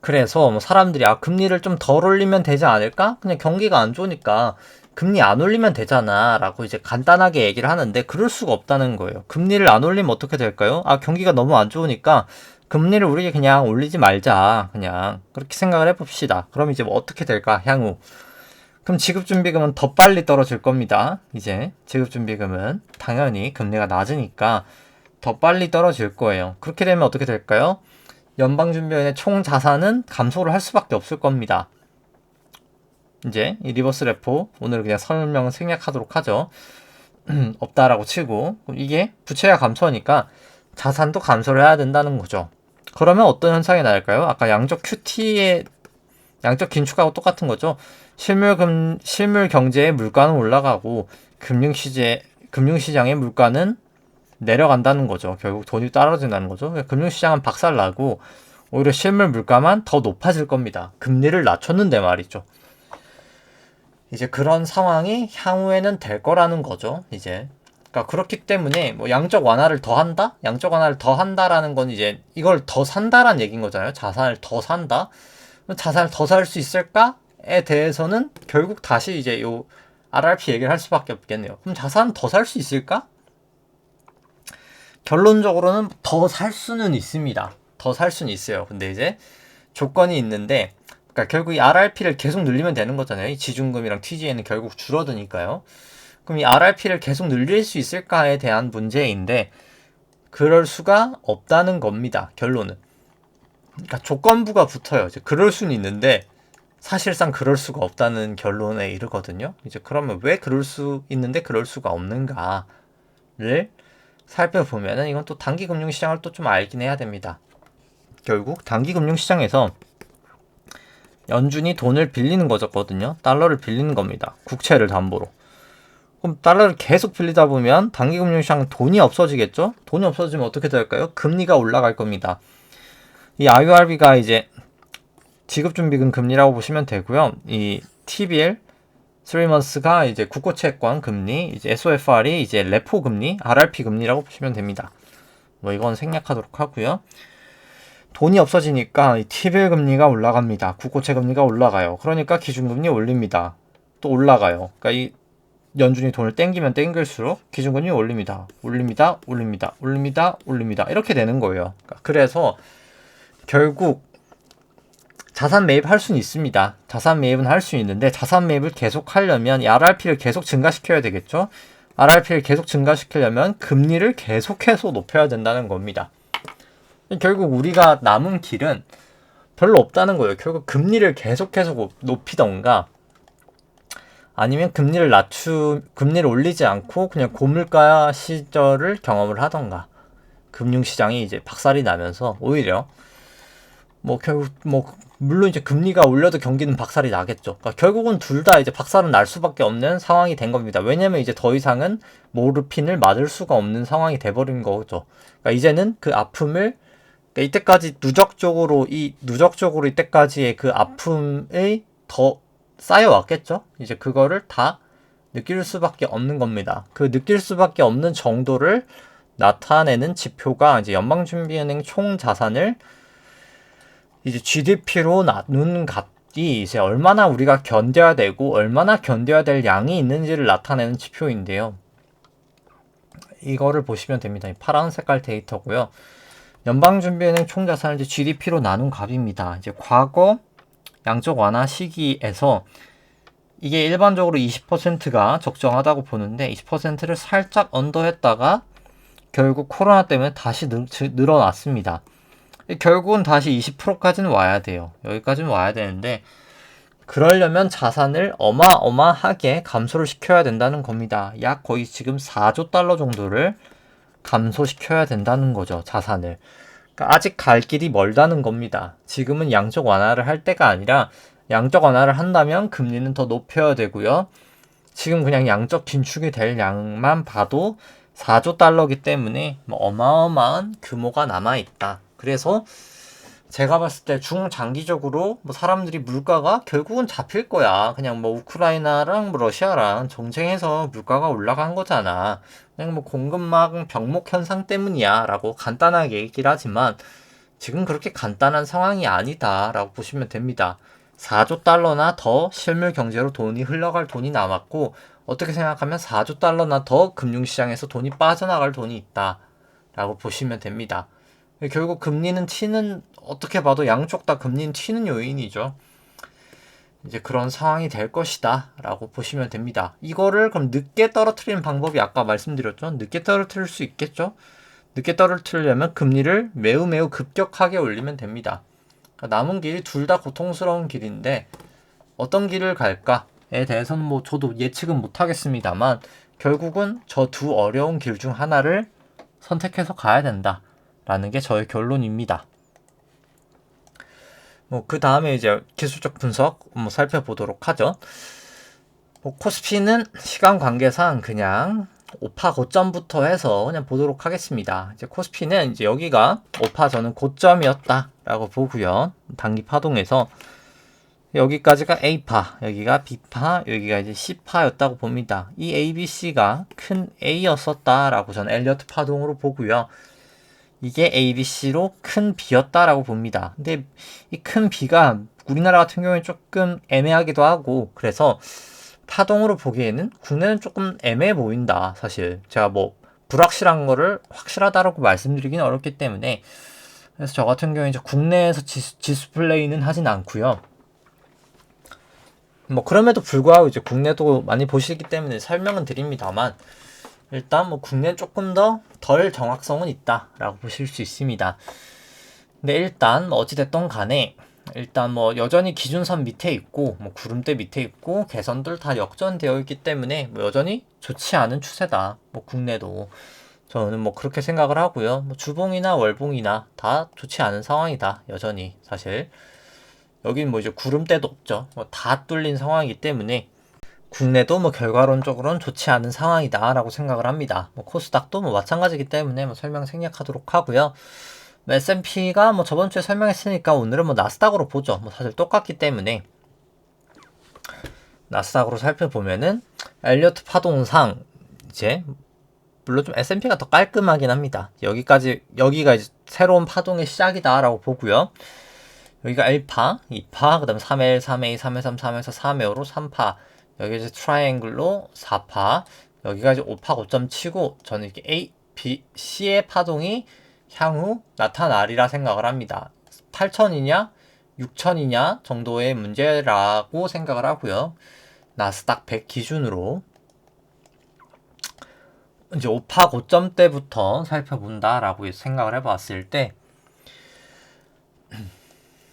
그래서 뭐 사람들이 금리를 좀 덜 올리면 되지 않을까? 그냥 경기가 안 좋으니까 금리 안 올리면 되잖아 라고 이제 간단하게 얘기를 하는데 그럴 수가 없다는 거예요. 금리를 안 올리면 어떻게 될까요? 경기가 너무 안 좋으니까 금리를 우리 그냥 올리지 말자. 그냥 그렇게 생각을 해봅시다. 그럼 이제 뭐 어떻게 될까 향후. 그럼 지급준비금은 더 빨리 떨어질 겁니다. 이제 지급준비금은 당연히 금리가 낮으니까 더 빨리 떨어질 거예요. 그렇게 되면 어떻게 될까요? 연방준비원의 총 자산은 감소를 할 수밖에 없을 겁니다. 이제 이 리버스 레포 오늘 그냥 설명 생략하도록 하죠. 없다라고 치고 이게 부채가 감소하니까 자산도 감소를 해야 된다는 거죠. 그러면 어떤 현상이 나올까요? 아까 양적 QT의 양적 긴축하고 똑같은 거죠. 실물 경제의 물가는 올라가고 금융시장의 물가는 내려간다는 거죠. 결국 돈이 떨어진다는 거죠. 금융시장은 박살나고 오히려 실물 물가만 더 높아질 겁니다. 금리를 낮췄는데 말이죠. 이제 그런 상황이 향후에는 될 거라는 거죠. 이제 그러니까 그렇기 때문에 뭐 양적 완화를 더 한다? 양적 완화를 더 한다라는 건 이제 이걸 더 산다라는 얘기인 거잖아요. 자산을 더 산다. 자산을 더 살 수 있을까에 대해서는 결국 다시 이제 요 RRP 얘기를 할 수밖에 없겠네요. 그럼 자산 더 살 수 있을까? 결론적으로는 더 살 수는 있습니다. 더 살 수는 있어요. 근데 이제 조건이 있는데, 그러니까 결국 이 RRP를 계속 늘리면 되는 거잖아요. 이 지중금이랑 TGN은 결국 줄어드니까요. 그럼 이 RRP를 계속 늘릴 수 있을까에 대한 문제인데, 그럴 수가 없다는 겁니다. 결론은. 그러니까 조건부가 붙어요. 이제 그럴 수는 있는데, 사실상 그럴 수가 없다는 결론에 이르거든요. 이제 그러면 왜 그럴 수 있는데 그럴 수가 없는가를 살펴보면은 이건 또 단기 금융시장을 또 좀 알긴 해야 됩니다. 결국 단기 금융시장에서 연준이 돈을 빌리는 거거든요. 달러를 빌리는 겁니다. 국채를 담보로. 그럼 달러를 계속 빌리다 보면 단기 금융시장은 돈이 없어지겠죠? 돈이 없어지면 어떻게 될까요? 금리가 올라갈 겁니다. 이 IORB가 이제 지급준비금 금리라고 보시면 되고요. 이 T-bill 3months가 이제 국고채권 금리, 이제 SOFR이 이제 레포 금리, RRP 금리라고 보시면 됩니다. 뭐 이건 생략하도록 하고요. 돈이 없어지니까 이 T-bill 금리가 올라갑니다. 국고채 금리가 올라가요. 그러니까 기준금리 올립니다. 또 올라가요. 그러니까 이 연준이 돈을 땡기면 땡길수록 기준금리 올립니다. 올립니다. 올립니다. 올립니다. 올립니다. 이렇게 되는 거예요. 그래서 결국 자산 매입할 수는 있습니다. 자산 매입은 할 수 있는데 자산 매입을 계속 하려면 이 RRP를 계속 증가시켜야 되겠죠. RRP를 계속 증가시키려면 금리를 계속해서 높여야 된다는 겁니다. 결국 우리가 남은 길은 별로 없다는 거예요. 결국 금리를 계속해서 높이던가 아니면 금리를 올리지 않고 그냥 고물가 시절을 경험을 하던가 금융시장이 이제 박살이 나면서 오히려 결국 물론 이제 금리가 올려도 경기는 박살이 나겠죠. 그러니까 결국은 둘 다 이제 박살은 날 수밖에 없는 상황이 된 겁니다. 왜냐면 이제 더 이상은 모르핀을 맞을 수가 없는 상황이 돼버린 거죠. 그러니까 이제는 그 아픔을 그러니까 이때까지 누적적으로 이때까지의 그 아픔이 더 쌓여왔겠죠. 이제 그거를 다 느낄 수밖에 없는 겁니다. 그 느낄 수밖에 없는 정도를 나타내는 지표가 이제 연방준비은행 총 자산을 이제 GDP로 나눈 값이 이제 얼마나 우리가 견뎌야 되고 얼마나 견뎌야 될 양이 있는지를 나타내는 지표인데요. 이거를 보시면 됩니다. 이 파란 색깔 데이터고요. 연방준비은행 총 자산을 이제 GDP로 나눈 값입니다. 이제 과거 양적 완화 시기에서 이게 일반적으로 20%가 적정하다고 보는데 20%를 살짝 언더했다가 결국 코로나 때문에 다시 늘어났습니다. 결국은 다시 20%까지는 와야 돼요. 여기까지는 와야 되는데 그러려면 자산을 어마어마하게 감소를 시켜야 된다는 겁니다. 약 거의 지금 4조 달러 정도를 감소시켜야 된다는 거죠. 자산을. 그러니까 아직 갈 길이 멀다는 겁니다. 지금은 양적 완화를 할 때가 아니라 양적 완화를 한다면 금리는 더 높여야 되고요. 지금 그냥 양적 긴축이 될 양만 봐도 4조 달러이기 때문에 어마어마한 규모가 남아있다. 그래서 제가 봤을 때 중장기적으로 사람들이 물가가 결국은 잡힐 거야. 그냥 우크라이나랑 러시아랑 정쟁해서 물가가 올라간 거잖아. 그냥 공급망 병목 현상 때문이야 라고 간단하게 얘기를 하지만 지금 그렇게 간단한 상황이 아니다 라고 보시면 됩니다. 4조 달러나 더 실물 경제로 돈이 흘러갈 돈이 남았고 어떻게 생각하면 4조 달러나 더 금융시장에서 돈이 빠져나갈 돈이 있다 라고 보시면 됩니다. 결국 금리는 튀는, 어떻게 봐도 양쪽 다 금리는 튀는 요인이죠. 이제 그런 상황이 될 것이다 라고 보시면 됩니다. 이거를 그럼 늦게 떨어뜨리는 방법이 아까 말씀드렸죠. 늦게 떨어뜨릴 수 있겠죠. 늦게 떨어뜨리려면 금리를 매우 매우 급격하게 올리면 됩니다. 그러니까 남은 길이 둘 다 고통스러운 길인데 어떤 길을 갈까에 대해서는 뭐 저도 예측은 못하겠습니다만 결국은 저 두 어려운 길 중 하나를 선택해서 가야 된다 라는 게 저의 결론입니다. 뭐 그 다음에 이제 기술적 분석 살펴보도록 하죠. 코스피는 시간 관계상 그냥 5파 고점부터 해서 그냥 보도록 하겠습니다. 이제 코스피는 이제 여기가 5파 저는 고점이었다라고 보고요. 단기 파동에서 여기까지가 A파, 여기가 B파, 여기가 이제 C파였다고 봅니다. 이 A, B, C가 큰 A였었다라고 저는 엘리어트 파동으로 보고요. 이게 A, B, C로 큰 B였다라고 봅니다. 근데 이 큰 B가 우리나라 같은 경우에 조금 애매하기도 하고 그래서 파동으로 보기에는 국내는 조금 애매해 보인다. 사실 제가 뭐 불확실한 거를 확실하다라고 말씀드리긴 어렵기 때문에 그래서 저 같은 경우에 이제 국내에서 지수 플레이는 하진 않고요. 뭐 그럼에도 불구하고 이제 국내도 많이 보시기 때문에 설명은 드립니다만 일단 뭐 국내는 조금 더 덜 정확성은 있다라고 보실 수 있습니다. 근데 일단 뭐 어찌됐던 간에 일단 뭐 여전히 기준선 밑에 있고 뭐 구름대 밑에 있고 개선들 다 역전되어 있기 때문에 뭐 여전히 좋지 않은 추세다. 뭐 국내도 저는 뭐 그렇게 생각을 하고요. 뭐 주봉이나 월봉이나 다 좋지 않은 상황이다. 여전히 사실 여긴 뭐 이제 구름대도 없죠. 뭐 다 뚫린 상황이기 때문에 국내도 뭐 결과론적으로는 좋지 않은 상황이다라고 생각을 합니다. 뭐 코스닥도 뭐 마찬가지이기 때문에 뭐 설명 생략하도록 하고요. S&P가 뭐 저번 주에 설명했으니까 오늘은 뭐 나스닥으로 보죠. 뭐 사실 똑같기 때문에 나스닥으로 살펴보면은 엘리어트 파동상 이제 물론 좀 S&P가 더 깔끔하긴 합니다. 여기가 이제 새로운 파동의 시작이다라고 보고요. 여기가 1파, 2파, 그 다음에 3L, 3A, 3L3, 3에서 3L로 3파, 여기 이제 트라이앵글로 4파, 여기가 이제 5파 고점 치고 저는 이렇게 A, B, C의 파동이 향후 나타나리라 생각을 합니다. 8천이냐 6천이냐 정도의 문제라고 생각을 하고요. 나스닥 100 기준으로 이제 5파 고점 때부터 살펴본다라고 생각을 해봤을 때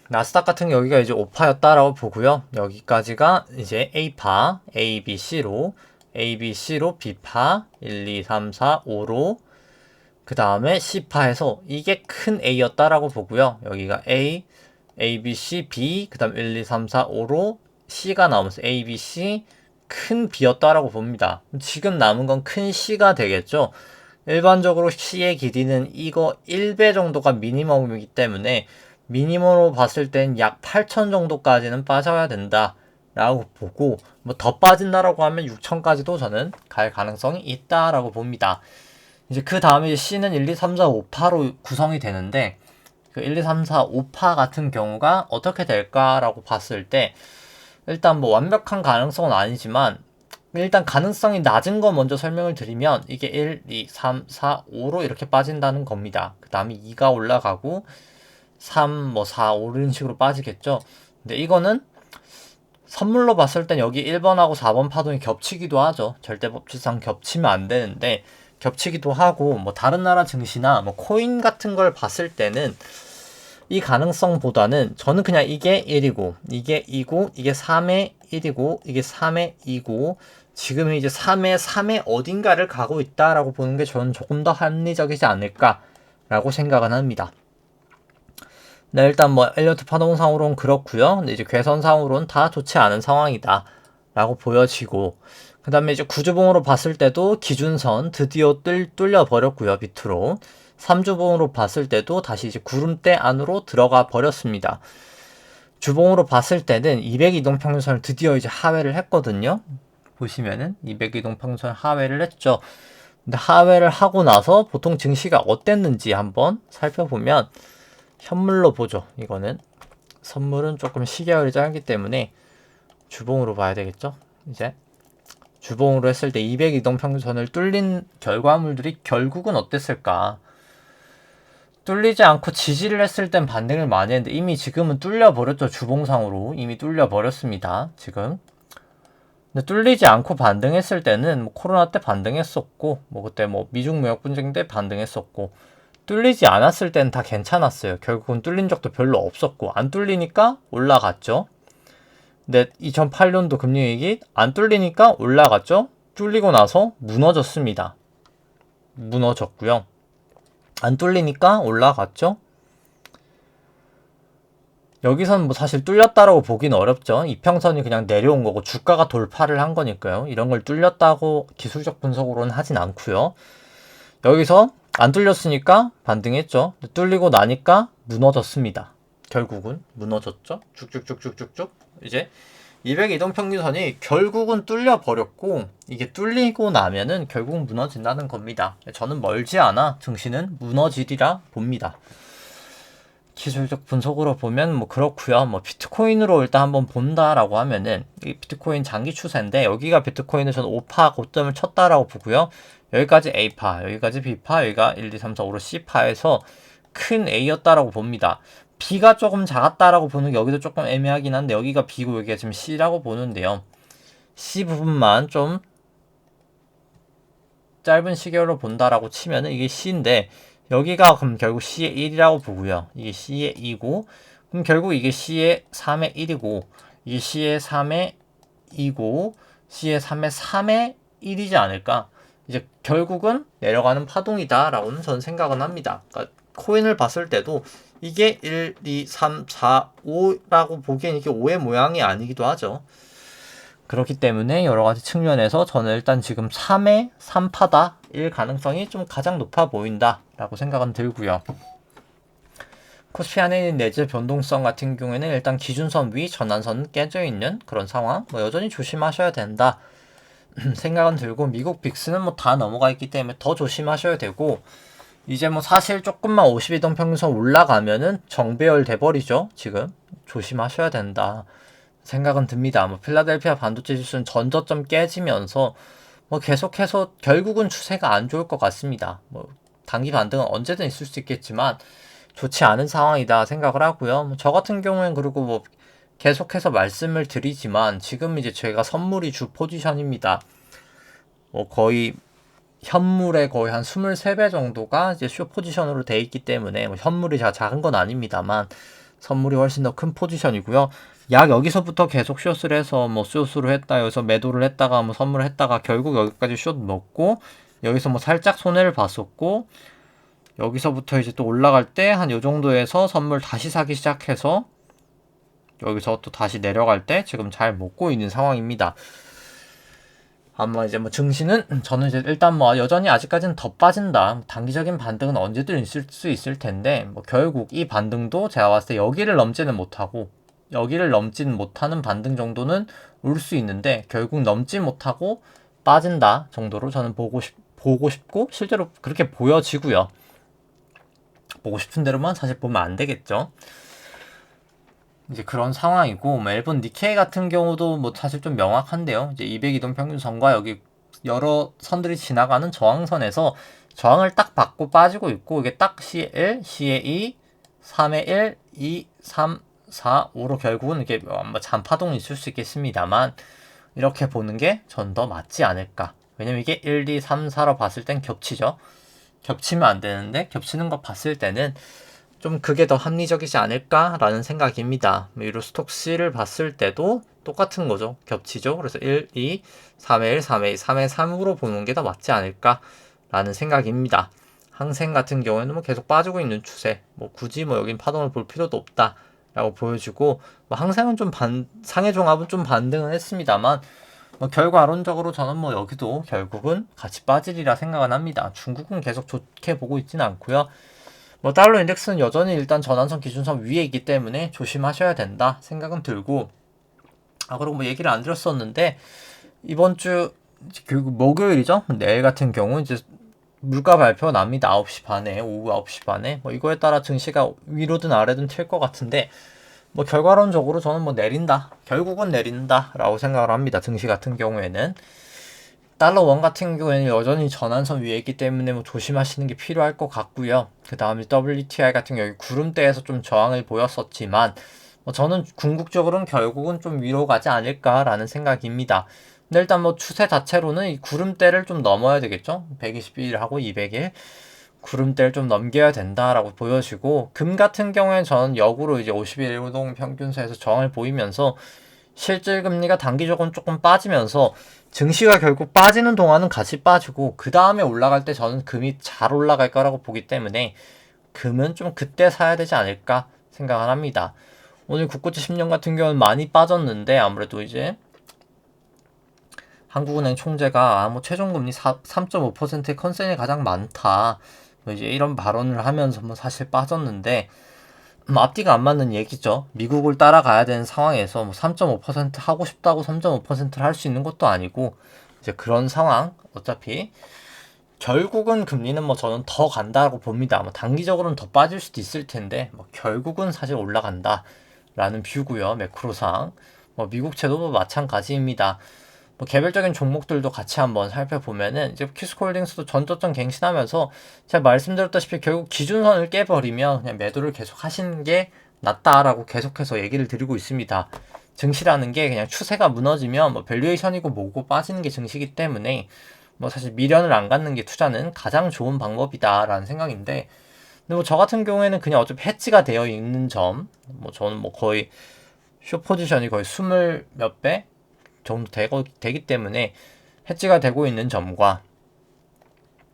나스닥 같은 게 여기가 이제 5파였다라고 보고요. 여기까지가 이제 A파, A, B, C로 B파, 1, 2, 3, 4, 5로 그 다음에 C파에서 이게 큰 A였다라고 보고요. 여기가 A, B, C, B, 그 다음 1, 2, 3, 4, 5로 C가 나오면서 A, B, C 큰 B였다라고 봅니다. 지금 남은 건 큰 C가 되겠죠. 일반적으로 C의 길이는 이거 1배 정도가 미니멈이기 때문에 미니멈으로 봤을 땐 약 8천 정도까지는 빠져야 된다 라고 보고 뭐 더 빠진다라고 하면 6천까지도 저는 갈 가능성이 있다라고 봅니다. 이제 그 다음에 C는 1, 2, 3, 4, 5파로 구성이 되는데 그 1, 2, 3, 4, 5파 같은 경우가 어떻게 될까라고 봤을 때 일단 뭐 완벽한 가능성은 아니지만 일단 가능성이 낮은 거 먼저 설명을 드리면 이게 1, 2, 3, 4, 5로 이렇게 빠진다는 겁니다. 그 다음에 2가 올라가고 3, 뭐 4, 5 이런 식으로 빠지겠죠. 근데 이거는 선물로 봤을 땐 여기 1번하고 4번 파동이 겹치기도 하죠. 절대법칙상 겹치면 안 되는데 겹치기도 하고 뭐 다른 나라 증시나 뭐 코인 같은 걸 봤을 때는 이 가능성보다는 저는 그냥 이게 1이고 이게 2고 이게 3의 1이고 이게 3의 2고 지금 이제 3의 3의 어딘가를 가고 있다라고 보는 게 저는 조금 더 합리적이지 않을까라고 생각은 합니다. 네, 일단 뭐 엘리어트 파동상으로는 그렇고요. 근데 이제 괴선상으로는 다 좋지 않은 상황이다 라고 보여지고 그 다음에 이제 구주봉으로 봤을 때도 기준선 드디어 뚫려 버렸고요. 밑으로 3주봉으로 봤을 때도 다시 이제 구름대 안으로 들어가 버렸습니다. 주봉으로 봤을 때는 200 이동평균선을 드디어 이제 하회를 했거든요. 보시면은 200 이동평균선 하회를 했죠. 근데 하회를 하고 나서 보통 증시가 어땠는지 한번 살펴보면 현물로 보죠. 이거는 선물은 조금 시계열이 짧기 때문에 주봉으로 봐야 되겠죠. 이제 주봉으로 했을 때 200 이동평균선을 뚫린 결과물들이 결국은 어땠을까? 뚫리지 않고 지지를 했을 땐 반등을 많이 했는데 이미 지금은 뚫려버렸죠. 주봉상으로 이미 뚫려버렸습니다. 지금. 근데 뚫리지 않고 반등했을 때는 뭐 코로나 때 반등했었고 뭐 그때 뭐 미중 무역 분쟁 때 반등했었고 뚫리지 않았을 때는 다 괜찮았어요. 결국은 뚫린 적도 별로 없었고 안 뚫리니까 올라갔죠. 근데 2008년도 금리위기 안 뚫리니까 올라갔죠. 뚫리고 나서 무너졌습니다. 무너졌고요. 안 뚫리니까 올라갔죠. 여기선 뭐 사실 뚫렸다라고 보기는 어렵죠. 이평선이 그냥 내려온 거고 주가가 돌파를 한 거니까요. 이런 걸 뚫렸다고 기술적 분석으로는 하진 않고요. 여기서 안 뚫렸으니까 반등했죠. 뚫리고 나니까 무너졌습니다. 결국은 무너졌죠. 쭉쭉쭉쭉쭉쭉 이제 200 이동평균선이 결국은 뚫려버렸고 이게 뚫리고 나면은 결국 무너진다는 겁니다. 저는 멀지 않아 증시는 무너지리라 봅니다. 기술적 분석으로 보면 뭐 그렇고요. 뭐 비트코인으로 일단 한번 본다라고 하면은 이 비트코인 장기 추세인데 여기가 비트코인은 저는 5파 고점을 쳤다라고 보고요. 여기까지 A파, 여기까지 B파, 여기가 1, 2, 3, 4, 5로 C파에서 큰 A였다라고 봅니다. B가 조금 작았다라고 보는 게 여기도 조금 애매하긴 한데 여기가 B고 여기가 지금 C라고 보는데요. C 부분만 좀 짧은 시계로 본다라고 치면은 이게 C인데 여기가 그럼 결국 C의 1이라고 보고요. 이게 C의 2고 그럼 결국 이게 C의 3의 1이고 이게 C의 3의 2고 C의 3의 3의 1이지 않을까. 이제 결국은 내려가는 파동이다 라고는 저는 생각은 합니다. 그러니까 코인을 봤을 때도 이게 1, 2, 3, 4, 5라고 보기엔 이게 5의 모양이 아니기도 하죠. 그렇기 때문에 여러가지 측면에서 저는 일단 지금 3의 3파다 일 가능성이 좀 가장 높아 보인다 라고 생각은 들고요. 코스피 안에 있는 내재 변동성 같은 경우에는 일단 기준선 위 전환선은 깨져 있는 그런 상황, 뭐 여전히 조심하셔야 된다 생각은 들고, 미국 빅스는 뭐 다 넘어가 있기 때문에 더 조심하셔야 되고, 이제 뭐 사실 조금만 52동 평균선 올라가면은 정배열 돼버리죠. 지금 조심하셔야 된다 생각은 듭니다. 뭐 필라델피아 반도체 지수는 전저점 깨지면서 뭐 계속해서 결국은 추세가 안 좋을 것 같습니다. 뭐 단기 반등은 언제든 있을 수 있겠지만 좋지 않은 상황이다 생각을 하고요. 뭐 저 같은 경우엔 그리고 뭐 계속해서 말씀을 드리지만 지금 이제 제가 선물이 주 포지션입니다. 뭐 거의 현물의 거의 한 23배 정도가 이제 쇼 포지션으로 돼 있기 때문에 뭐 현물이 작은 건 아닙니다만 선물이 훨씬 더 큰 포지션이고요. 약 여기서부터 계속 숏을 해서 뭐 숏으로 했다 여기서 매도를 했다가 뭐 선물을 했다가 결국 여기까지 숏 먹고 여기서 뭐 살짝 손해를 봤었고 여기서부터 이제 또 올라갈 때 한 요 정도에서 선물 다시 사기 시작해서 여기서 또 다시 내려갈 때 지금 잘 먹고 있는 상황입니다. 아마 이제 뭐 증시는 저는 이제 일단 뭐 여전히 아직까지는 더 빠진다. 단기적인 반등은 언제든 있을 수 있을 텐데 뭐 결국 이 반등도 제가 봤을 때 여기를 넘지는 못하고 여기를 넘지는 못하는 반등 정도는 올 수 있는데 결국 넘지 못하고 빠진다 정도로 저는 보고 싶고 실제로 그렇게 보여지고요. 보고 싶은 대로만 사실 보면 안 되겠죠. 이제 그런 상황이고, 뭐 일본 니케이 같은 경우도 뭐 사실 좀 명확한데요. 이제 200 이동평균선과 여기 여러 선들이 지나가는 저항선에서 저항을 딱 받고 빠지고 있고, 이게 딱 C1, C2, 3의 1, 2, 3, 4, 5로 결국은 이게 뭐 잔파동이 있을 수 있겠습니다만, 이렇게 보는 게 전 더 맞지 않을까. 왜냐면 이게 1, 2, 3, 4로 봤을 땐 겹치죠. 겹치면 안 되는데, 겹치는 거 봤을 때는 좀 그게 더 합리적이지 않을까라는 생각입니다. 유로스톡스를 봤을 때도 똑같은 거죠. 겹치죠. 그래서 1, 2, 3의 1, 3의 2, 3의 3으로 보는 게 더 맞지 않을까라는 생각입니다. 항생 같은 경우에는 뭐 계속 빠지고 있는 추세, 뭐 굳이 뭐 여긴 파동을 볼 필요도 없다라고 보여지고, 뭐 항생은 좀 상해 종합은 좀 반등은 했습니다만, 뭐 결과론적으로 저는 뭐 여기도 결국은 같이 빠지리라 생각은 합니다. 중국은 계속 좋게 보고 있지는 않고요. 뭐 달러 인덱스는 여전히 일단 전환선 기준선 위에 있기 때문에 조심하셔야 된다 생각은 들고, 그리고 뭐 얘기를 안 드렸었는데 이번 주 결국 목요일이죠. 내일 같은 경우 이제 물가 발표 납니다. 9시 반에, 오후 9시 반에. 뭐 이거에 따라 증시가 위로든 아래든 튈 것 같은데, 뭐 결과론적으로 저는 뭐 내린다, 결국은 내린다 라고 생각을 합니다. 증시 같은 경우에는 달러 원 같은 경우에는 여전히 전환선 위에 있기 때문에 뭐 조심하시는 게 필요할 것 같고요. 그 다음에 WTI 같은 경우 구름대에서 좀 저항을 보였었지만 뭐 저는 궁극적으로는 결국은 좀 위로 가지 않을까라는 생각입니다. 근데 일단 뭐 추세 자체로는 이 구름대를 좀 넘어야 되겠죠. 121하고 200일 구름대를 좀 넘겨야 된다라고 보여지고, 금 같은 경우에는 저는 역으로 이제 50일 일동 평균선에서 저항을 보이면서 실질 금리가 단기적으로 조금 빠지면서 증시가 결국 빠지는 동안은 같이 빠지고 그 다음에 올라갈 때 저는 금이 잘 올라갈 거라고 보기 때문에 금은 좀 그때 사야 되지 않을까 생각을 합니다. 오늘 국고채 10년 같은 경우는 많이 빠졌는데 아무래도 이제 한국은행 총재가 뭐 최종금리 3.5%의 컨센이 가장 많다, 뭐 이제 이런 발언을 하면서 뭐 사실 빠졌는데 앞뒤가 안 맞는 얘기죠. 미국을 따라가야 되는 상황에서 뭐 3.5% 하고 싶다고 3.5%를 할 수 있는 것도 아니고 이제 그런 상황. 어차피 결국은 금리는 뭐 저는 더 간다고 봅니다. 뭐 단기적으로는 더 빠질 수도 있을 텐데 뭐 결국은 사실 올라간다라는 뷰고요. 매크로상 뭐 미국채도 마찬가지입니다. 뭐 개별적인 종목들도 같이 한번 살펴보면은 이제 키스콜딩스도 전저점 갱신하면서 제가 말씀드렸다시피 결국 기준선을 깨버리면 그냥 매도를 계속 하시는 게 낫다라고 계속해서 얘기를 드리고 있습니다. 증시라는 게 그냥 추세가 무너지면 뭐 밸류에이션이고 뭐고 빠지는 게 증시이기 때문에 뭐 사실 미련을 안 갖는 게 투자는 가장 좋은 방법이다라는 생각인데, 근데 뭐 저 같은 경우에는 그냥 어차피 해지가 되어 있는 점, 뭐 저는 뭐 거의 숏 포지션이 거의 20 몇 배 정도 되기 때문에 해지가 되고 있는 점과,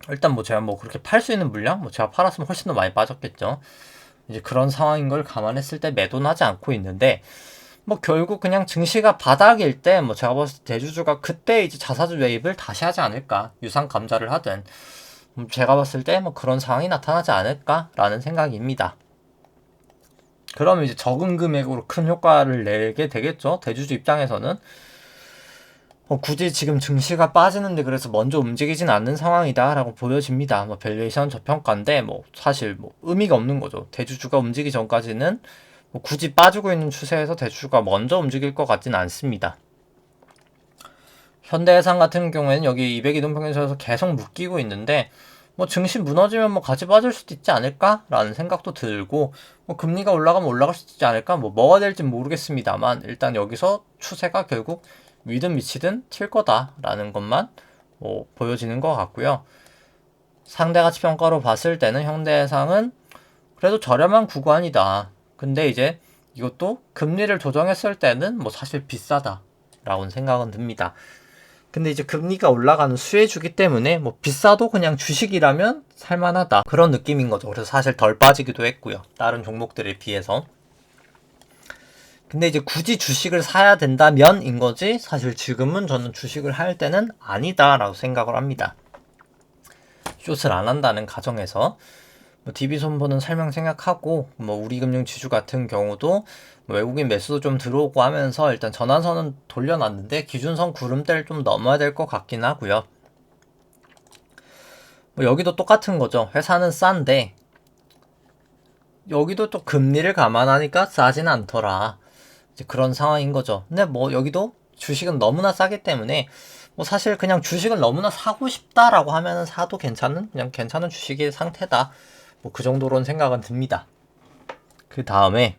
일단 뭐 제가 뭐 그렇게 팔 수 있는 물량, 뭐 제가 팔았으면 훨씬 더 많이 빠졌겠죠. 이제 그런 상황인 걸 감안했을 때 매도는 하지 않고 있는데, 뭐 결국 그냥 증시가 바닥일 때 뭐 제가 봤을 때 대주주가 그때 이제 자사주 매입을 다시 하지 않을까, 유상 감자를 하든 제가 봤을 때 뭐 그런 상황이 나타나지 않을까라는 생각입니다. 그러면 이제 적은 금액으로 큰 효과를 내게 되겠죠. 대주주 입장에서는 굳이 지금 증시가 빠지는데 그래서 먼저 움직이진 않는 상황이다라고 보여집니다. 뭐 밸류에이션 저평가인데 뭐 사실 뭐 의미가 없는 거죠. 대주주가 움직이기 전까지는 뭐 굳이 빠지고 있는 추세에서 대주주가 먼저 움직일 것 같지는 않습니다. 현대해상 같은 경우에는 여기 200이동평균선에서 계속 묶이고 있는데 뭐 증시 무너지면 뭐 같이 빠질 수도 있지 않을까라는 생각도 들고, 뭐 금리가 올라가면 올라갈 수도 있지 않을까, 뭐가 될지 모르겠습니다만 일단 여기서 추세가 결국 위든 미치든 튈 거다라는 것만 뭐 보여지는 것 같고요. 상대가치 평가로 봤을 때는 현대해상은 그래도 저렴한 구간이다. 근데 이제 이것도 금리를 조정했을 때는 뭐 사실 비싸다라고 생각은 듭니다. 근데 이제 금리가 올라가는 수혜주기 때문에 뭐 비싸도 그냥 주식이라면 살만하다, 그런 느낌인 거죠. 그래서 사실 덜 빠지기도 했고요, 다른 종목들에 비해서. 근데 이제 굳이 주식을 사야 된다면인 거지, 사실 지금은 저는 주식을 할 때는 아니다라고 생각을 합니다. 숏을 안 한다는 가정에서 뭐 DB 손보는 설명 생각하고, 뭐 우리금융 지주 같은 경우도 뭐 외국인 매수도 좀 들어오고 하면서 일단 전환선은 돌려놨는데 기준선 구름대를 좀 넘어야 될 것 같긴 하고요. 뭐 여기도 똑같은 거죠. 회사는 싼데 여기도 또 금리를 감안하니까 싸진 않더라, 이제 그런 상황인 거죠. 근데 뭐 여기도 주식은 너무나 싸기 때문에 뭐 사실 그냥 주식을 너무나 사고 싶다라고 하면은 사도 괜찮은, 그냥 괜찮은 주식의 상태다, 뭐 그 정도로는 생각은 듭니다. 그 다음에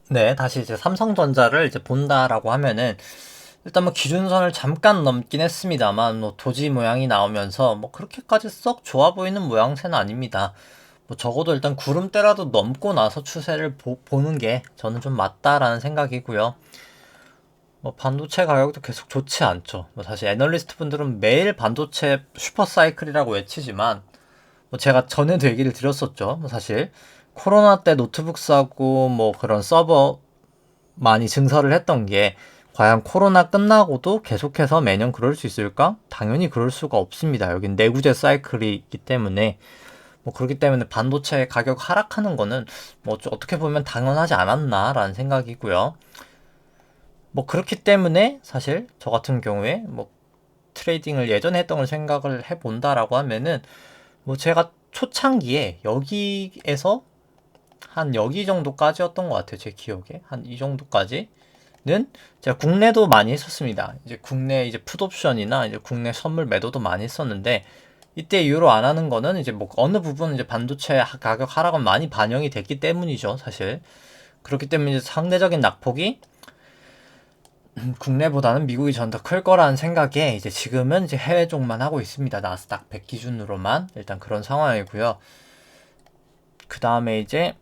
네, 다시 이제 삼성전자를 이제 본다라고 하면은 일단 뭐 기준선을 잠깐 넘긴 했습니다만 뭐 도지 모양이 나오면서 뭐 그렇게까지 썩 좋아 보이는 모양새는 아닙니다. 뭐 적어도 일단 구름대라도 넘고 나서 추세를 보는 게 저는 좀 맞다라는 생각이고요. 뭐 반도체 가격도 계속 좋지 않죠. 뭐 사실 애널리스트 분들은 매일 반도체 슈퍼사이클이라고 외치지만 뭐 제가 전에도 얘기를 드렸었죠. 뭐 사실 코로나 때 노트북 사고 뭐 그런 서버 많이 증설을 했던 게 과연 코로나 끝나고도 계속해서 매년 그럴 수 있을까? 당연히 그럴 수가 없습니다. 여긴 내구재 사이클이 있기 때문에 뭐 그렇기 때문에 반도체 가격 하락하는 거는 뭐 어떻게 보면 당연하지 않았나라는 생각이고요. 뭐 그렇기 때문에 사실 저 같은 경우에 뭐 트레이딩을 예전에 했던 걸 생각을 해본다라고 하면은 뭐 제가 초창기에 여기에서 한 여기 정도까지였던 것 같아요. 제 기억에 한 이 정도까지 제가 국내도 많이 했었습니다. 이제 국내 이제 풋옵션이나 이제 국내 선물 매도도 많이 했었는데, 이때 이후로 안 하는 거는 이제 뭐 어느 부분 이제 반도체 가격 하락은 많이 반영이 됐기 때문이죠, 사실. 그렇기 때문에 이제 상대적인 낙폭이 국내보다는 미국이 전 더 클 거라는 생각에 이제 지금은 이제 해외 쪽만 하고 있습니다. 나스닥 100 기준으로만 일단 그런 상황이고요. 그 다음에 이제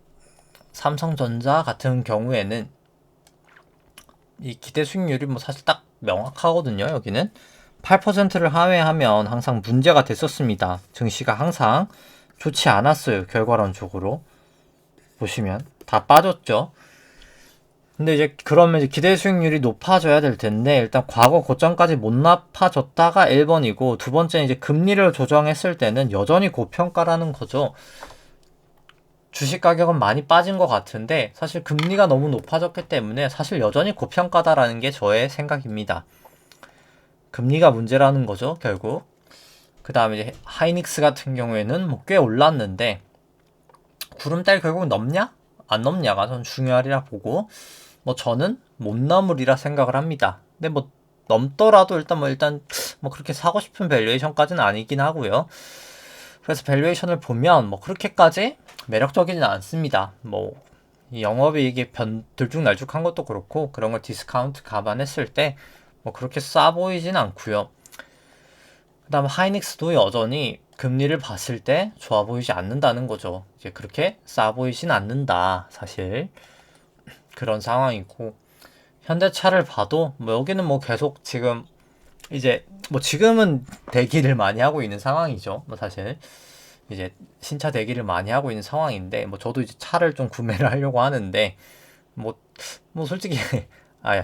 삼성전자 같은 경우에는 이 기대 수익률이 뭐 사실 딱 명확하거든요. 여기는 8%를 하회하면 항상 문제가 됐었습니다. 증시가 항상 좋지 않았어요. 결과론적으로 보시면 다 빠졌죠. 근데 이제 그러면 이제 기대 수익률이 높아져야 될 텐데, 일단 과거 고점까지 못 높아졌다가 1번이고, 두 번째는 이제 금리를 조정했을 때는 여전히 고평가라는 거죠. 주식 가격은 많이 빠진 것 같은데 사실 금리가 너무 높아졌기 때문에 사실 여전히 고평가다라는 게 저의 생각입니다. 금리가 문제라는 거죠, 결국. 그 다음에 이제 하이닉스 같은 경우에는 뭐 꽤 올랐는데 구름대를 결국 넘냐? 안 넘냐가 전 중요하리라 보고, 뭐 저는 못 넘으리라 생각을 합니다. 근데 뭐 넘더라도 일단 뭐 그렇게 사고 싶은 밸류에이션까지는 아니긴 하고요. 그래서 밸류에이션을 보면 뭐 그렇게까지 매력적이진 않습니다. 뭐 이 영업이익이 들쭉날쭉한 것도 그렇고 그런 걸 디스카운트 감안했을 때 뭐 그렇게 싸 보이진 않고요. 그 다음 하이닉스도 여전히 금리를 봤을 때 좋아 보이지 않는다는 거죠. 이제 그렇게 싸 보이진 않는다, 사실. 그런 상황이고, 현대차를 봐도 뭐 여기는 뭐 계속 지금 이제 뭐 지금은 대기를 많이 하고 있는 상황이죠. 뭐 사실 이제 신차 대기를 많이 하고 있는 상황인데, 뭐 저도 이제 차를 좀 구매를 하려고 하는데 뭐 솔직히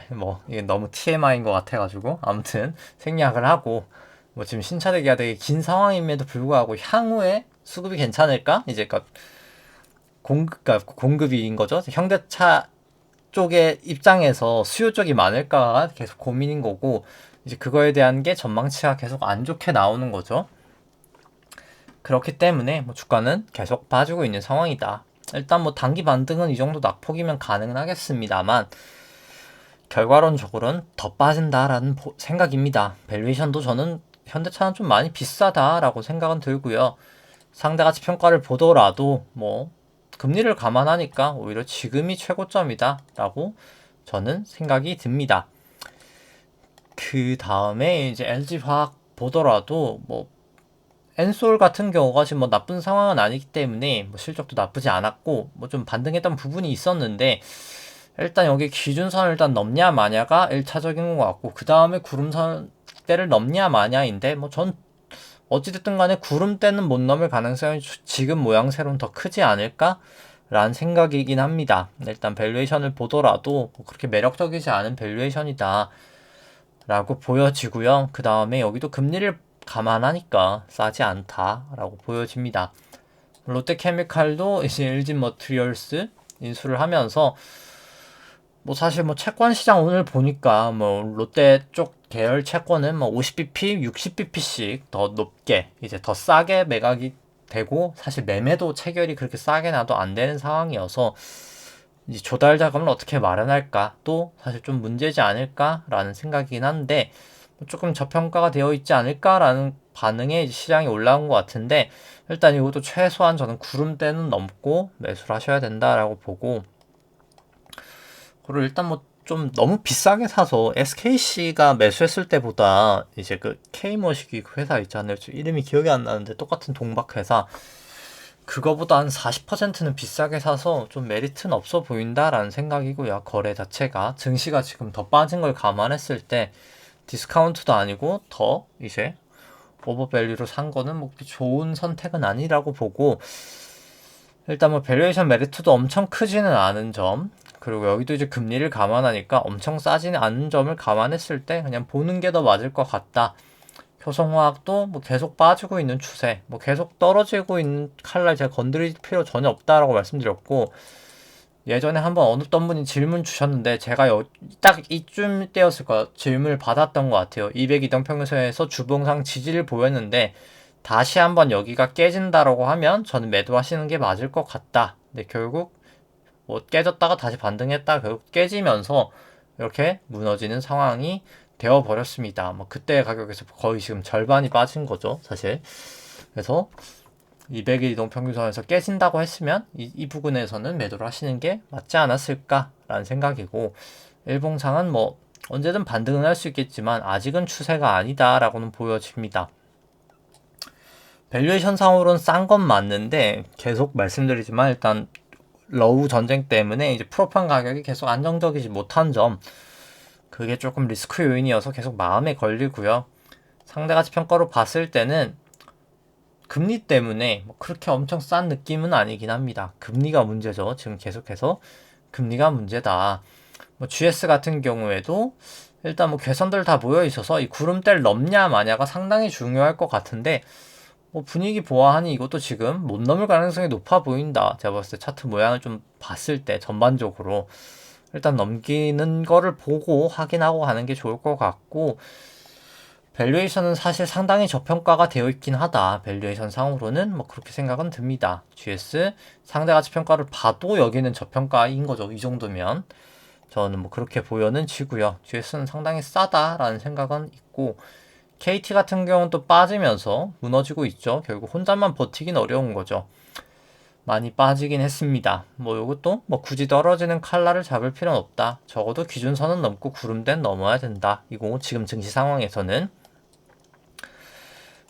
뭐 이게 너무 TMI인 것 같아가지고 아무튼 생략을 하고, 뭐 지금 신차 대기가 되게 긴 상황임에도 불구하고 향후에 수급이 괜찮을까? 이제 공급인 거죠. 현대차 쪽의 입장에서 수요 쪽이 많을까 계속 고민인 거고, 이제 그거에 대한 게 전망치가 계속 안 좋게 나오는 거죠. 그렇기 때문에 뭐 주가는 계속 빠지고 있는 상황이다. 일단 뭐 단기 반등은 이 정도 낙폭이면 가능은 하겠습니다만 결과론적으로는 더 빠진다라는 생각입니다. 밸류에이션도 저는 현대차는 좀 많이 비싸다라고 생각은 들고요. 상대가치 평가를 보더라도 뭐 금리를 감안하니까 오히려 지금이 최고점이다 라고 저는 생각이 듭니다. 그 다음에 이제 LG화학 보더라도 뭐 엔솔 같은 경우가 지금 뭐 나쁜 상황은 아니기 때문에 뭐 실적도 나쁘지 않았고 뭐 좀 반등했던 부분이 있었는데, 일단 여기 기준선을 일단 넘냐 마냐가 1차적인 것 같고, 그 다음에 구름대를 넘냐 마냐인데 뭐 전 어찌됐든 간에 구름대는 못 넘을 가능성이 지금 모양새로는 더 크지 않을까? 라는 생각이긴 합니다. 일단 밸류에이션을 보더라도 뭐 그렇게 매력적이지 않은 밸류에이션이다 라고 보여지고요. 그 다음에 여기도 금리를 감안하니까 싸지 않다라고 보여집니다. 롯데케미칼도 이제 LG 머티리얼스 인수를 하면서 뭐 사실 뭐 채권 시장 오늘 보니까 뭐 롯데 쪽 계열 채권은 뭐 50bp, 60bp씩 더 높게 이제 더 싸게 매각이 되고, 사실 매매도 체결이 그렇게 싸게 나도 안 되는 상황이어서 이제 조달 자금을 어떻게 마련할까 또 사실 좀 문제지 않을까라는 생각이긴 한데, 조금 저평가가 되어 있지 않을까라는 반응에 시장이 올라온 것 같은데, 일단 이것도 최소한 저는 구름대는 넘고 매수를 하셔야 된다라고 보고, 그리고 일단 뭐 좀 너무 비싸게 사서 SKC가 매수했을 때보다 이제 그 K머시기 그 회사 있잖아요. 이름이 기억이 안 나는데 똑같은 동박회사, 그거보다 한 40%는 비싸게 사서 좀 메리트는 없어 보인다라는 생각이고요. 거래 자체가 증시가 지금 더 빠진 걸 감안했을 때 디스카운트도 아니고 더 이제 오버밸류로 산 거는 뭐 좋은 선택은 아니라고 보고, 일단 뭐 밸류에이션 메리트도 엄청 크지는 않은 점, 그리고 여기도 이제 금리를 감안하니까 엄청 싸지는 않은 점을 감안했을 때 그냥 보는 게 더 맞을 것 같다. 효성화학도 뭐 계속 빠지고 있는 추세, 뭐 계속 떨어지고 있는 칼날 제가 건드릴 필요 전혀 없다라고 말씀드렸고, 예전에 한번 어떤 분이 질문 주셨는데 제가 딱 이쯤 때였을 거예요. 질문을 받았던 것 같아요. 200이동평균선에서 주봉상 지지를 보였는데 다시 한번 여기가 깨진다라고 하면 저는 매도하시는 게 맞을 것 같다. 근데 결국 뭐 깨졌다가 다시 반등했다가 결국 깨지면서 이렇게 무너지는 상황이 되어버렸습니다. 뭐 그때 가격에서 거의 지금 절반이 빠진 거죠, 사실. 그래서 200일 이동평균선에서 깨진다고 했으면 이 부분에서는 매도를 하시는 게 맞지 않았을까라는 생각이고, 일봉상은 뭐 언제든 반등은 할 수 있겠지만 아직은 추세가 아니다라고는 보여집니다. 밸류에이션 상으로는 싼 건 맞는데 계속 말씀드리지만 일단 러우 전쟁 때문에 이제 프로판 가격이 계속 안정적이지 못한 점, 그게 조금 리스크 요인이어서 계속 마음에 걸리고요. 상대가치평가로 봤을 때는 금리 때문에 뭐 그렇게 엄청 싼 느낌은 아니긴 합니다. 금리가 문제죠. 지금 계속해서 금리가 문제다. 뭐 GS 같은 경우에도 일단 뭐 개선들 다 모여 있어서 이 구름대를 넘냐 마냐가 상당히 중요할 것 같은데, 뭐 분위기 보아하니 이것도 지금 못 넘을 가능성이 높아 보인다. 제가 봤을 때 차트 모양을 좀 봤을 때 전반적으로 일단 넘기는 거를 보고 확인하고 가는 게 좋을 것 같고, 밸류에이션은 사실 상당히 저평가가 되어 있긴 하다. 밸류에이션 상으로는 뭐 그렇게 생각은 듭니다. GS 상대가치평가를 봐도 여기는 저평가인 거죠. 이 정도면 저는 뭐 그렇게 보여는 지고요. GS는 상당히 싸다라는 생각은 있고, KT 같은 경우는 또 빠지면서 무너지고 있죠. 결국 혼자만 버티긴 어려운 거죠. 많이 빠지긴 했습니다. 뭐 이것도 뭐 굳이 떨어지는 칼날을 잡을 필요는 없다. 적어도 기준선은 넘고 구름대는 넘어야 된다. 이거 지금 증시 상황에서는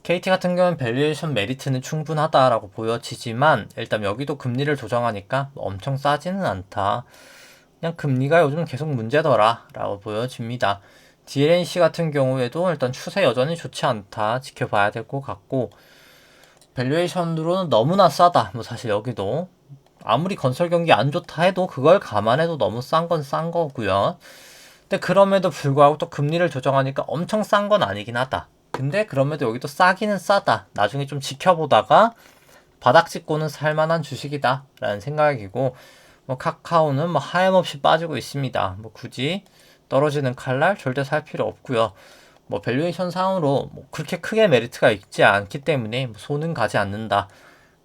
KT 같은 경우는 밸류에이션 메리트는 충분하다라고 보여지지만 일단 여기도 금리를 조정하니까 엄청 싸지는 않다. 그냥 금리가 요즘 계속 문제더라 라고 보여집니다. DLNC 같은 경우에도 일단 추세 여전히 좋지 않다. 지켜봐야 될 것 같고, 밸류에이션으로는 너무나 싸다. 뭐 사실 여기도 아무리 건설 경기 안 좋다 해도 그걸 감안해도 너무 싼 건 싼 거고요. 근데 그럼에도 불구하고 또 금리를 조정하니까 엄청 싼 건 아니긴 하다. 근데 그럼에도 여기도 싸기는 싸다. 나중에 좀 지켜보다가 바닥 찍고는 살만한 주식이다 라는 생각이고, 뭐 카카오는 뭐 하염없이 빠지고 있습니다. 뭐 굳이 떨어지는 칼날 절대 살 필요 없고요. 뭐 밸류에이션 상으로 뭐 그렇게 크게 메리트가 있지 않기 때문에 뭐 손은 가지 않는다.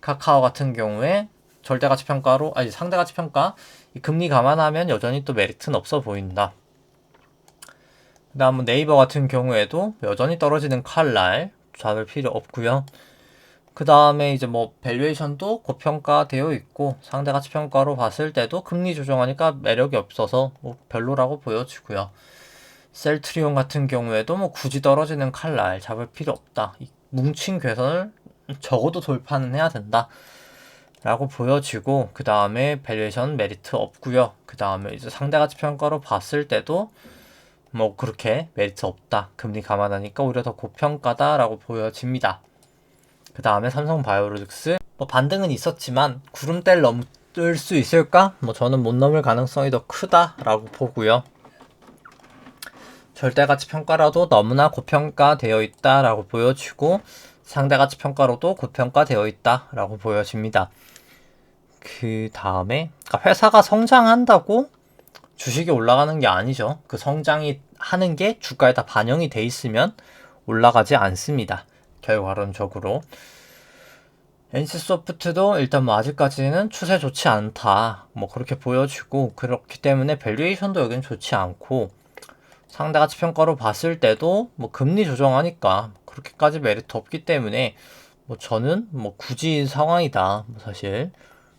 카카오 같은 경우에 절대가치평가로, 아니 상대가치평가 이 금리 감안하면 여전히 또 메리트는 없어 보인다. 그 다음 네이버 같은 경우에도 여전히 떨어지는 칼날 잡을 필요 없고요. 그 다음에 이제 뭐 밸류에이션도 고평가되어 있고, 상대가치평가로 봤을 때도 금리 조정하니까 매력이 없어서 뭐 별로라고 보여지고요. 셀트리온 같은 경우에도 뭐 굳이 떨어지는 칼날 잡을 필요 없다. 뭉친 괴선을 적어도 돌파는 해야 된다 라고 보여지고, 그 다음에 밸류에이션 메리트 없고요. 그 다음에 이제 상대가치평가로 봤을 때도 뭐 그렇게 메리트 없다. 금리 감안하니까 오히려 더 고평가다 라고 보여집니다. 그 다음에 삼성바이오로직스 뭐 반등은 있었지만 구름대를 넘을 수 있을까? 뭐 저는 못 넘을 가능성이 더 크다라고 보고요. 절대가치평가라도 너무나 고평가되어 있다라고 보여지고, 상대가치평가로도 고평가되어 있다라고 보여집니다. 그 다음에 회사가 성장한다고 주식이 올라가는 게 아니죠. 그 성장이 하는 게 주가에 다 반영이 돼 있으면 올라가지 않습니다. 결과론적으로. NC소프트도 일단 뭐 아직까지는 추세 좋지 않다. 뭐 그렇게 보여지고, 그렇기 때문에 밸류에이션도 여긴 좋지 않고, 상대가치평가로 봤을 때도 뭐 금리 조정하니까 그렇게까지 메리트 없기 때문에 뭐 저는 뭐 굳이 상황이다. 뭐 사실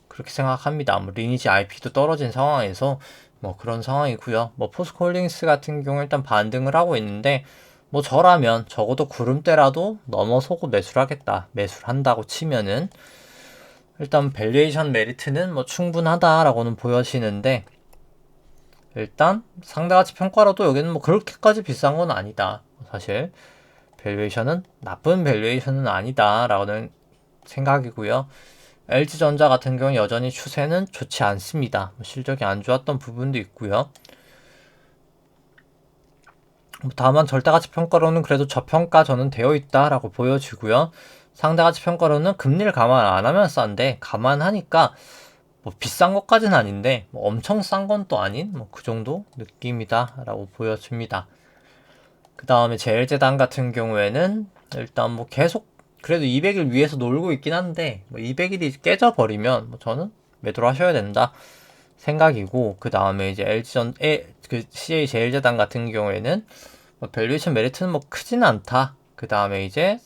그렇게 생각합니다. 뭐 리니지 IP도 떨어진 상황에서 뭐 그런 상황이고요. 뭐 포스코홀딩스 같은 경우 일단 반등을 하고 있는데, 뭐 저라면 적어도 구름대라도 넘어서고 매수를 하겠다. 매수를 한다고 치면은 일단 밸류에이션 메리트는 뭐 충분하다라고는 보여지는데, 일단 상대가치평가라도 여기는 뭐 그렇게까지 비싼 건 아니다. 사실 밸류에이션은 나쁜 밸류에이션은 아니다 라는 생각이고요. LG전자 같은 경우는 여전히 추세는 좋지 않습니다. 실적이 안 좋았던 부분도 있고요. 다만 절대가치평가로는 그래도 저평가 저는 되어 있다라고 보여지고요. 상대가치평가로는 금리를 감안 안 하면 싼데, 감안하니까 뭐 비싼 것까지는 아닌데 뭐 엄청 싼 건 또 아닌 뭐 그 정도 느낌이다 라고 보여집니다. 그 다음에 제일제당 같은 경우에는 일단 뭐 계속 그래도 200일 위에서 놀고 있긴 한데, 뭐 200일이 깨져버리면 뭐 저는 매도를 하셔야 된다. 생각이고, 그 다음에 이제 그 CA제일제당 같은 경우에는 뭐 밸류에이션 메리트는 뭐 크지는 않다. 그 다음에 이제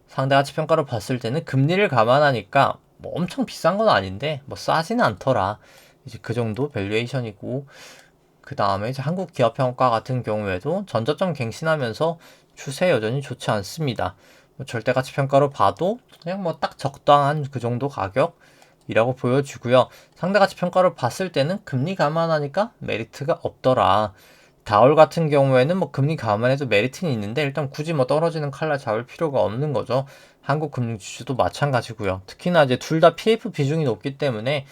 상대가치평가로 봤을 때는 금리를 감안하니까 뭐 엄청 비싼 건 아닌데 뭐 싸지는 않더라. 이제 그 정도 밸류에이션이고, 그 다음에 이제 한국기업평가 같은 경우에도 전저점 갱신하면서 추세 여전히 좋지 않습니다. 뭐 절대가치평가로 봐도 그냥 뭐 딱 적당한 그 정도 가격이라고 보여지고요. 상대가치평가로 봤을 때는 금리 감안하니까 메리트가 없더라. 다올 같은 경우에는 뭐 금리 감안해도 메리트는 있는데 일단 굳이 뭐 떨어지는 칼날 잡을 필요가 없는 거죠. 한국금융지주도 마찬가지고요. 특히나 이제 둘 다 PF 비중이 높기 때문에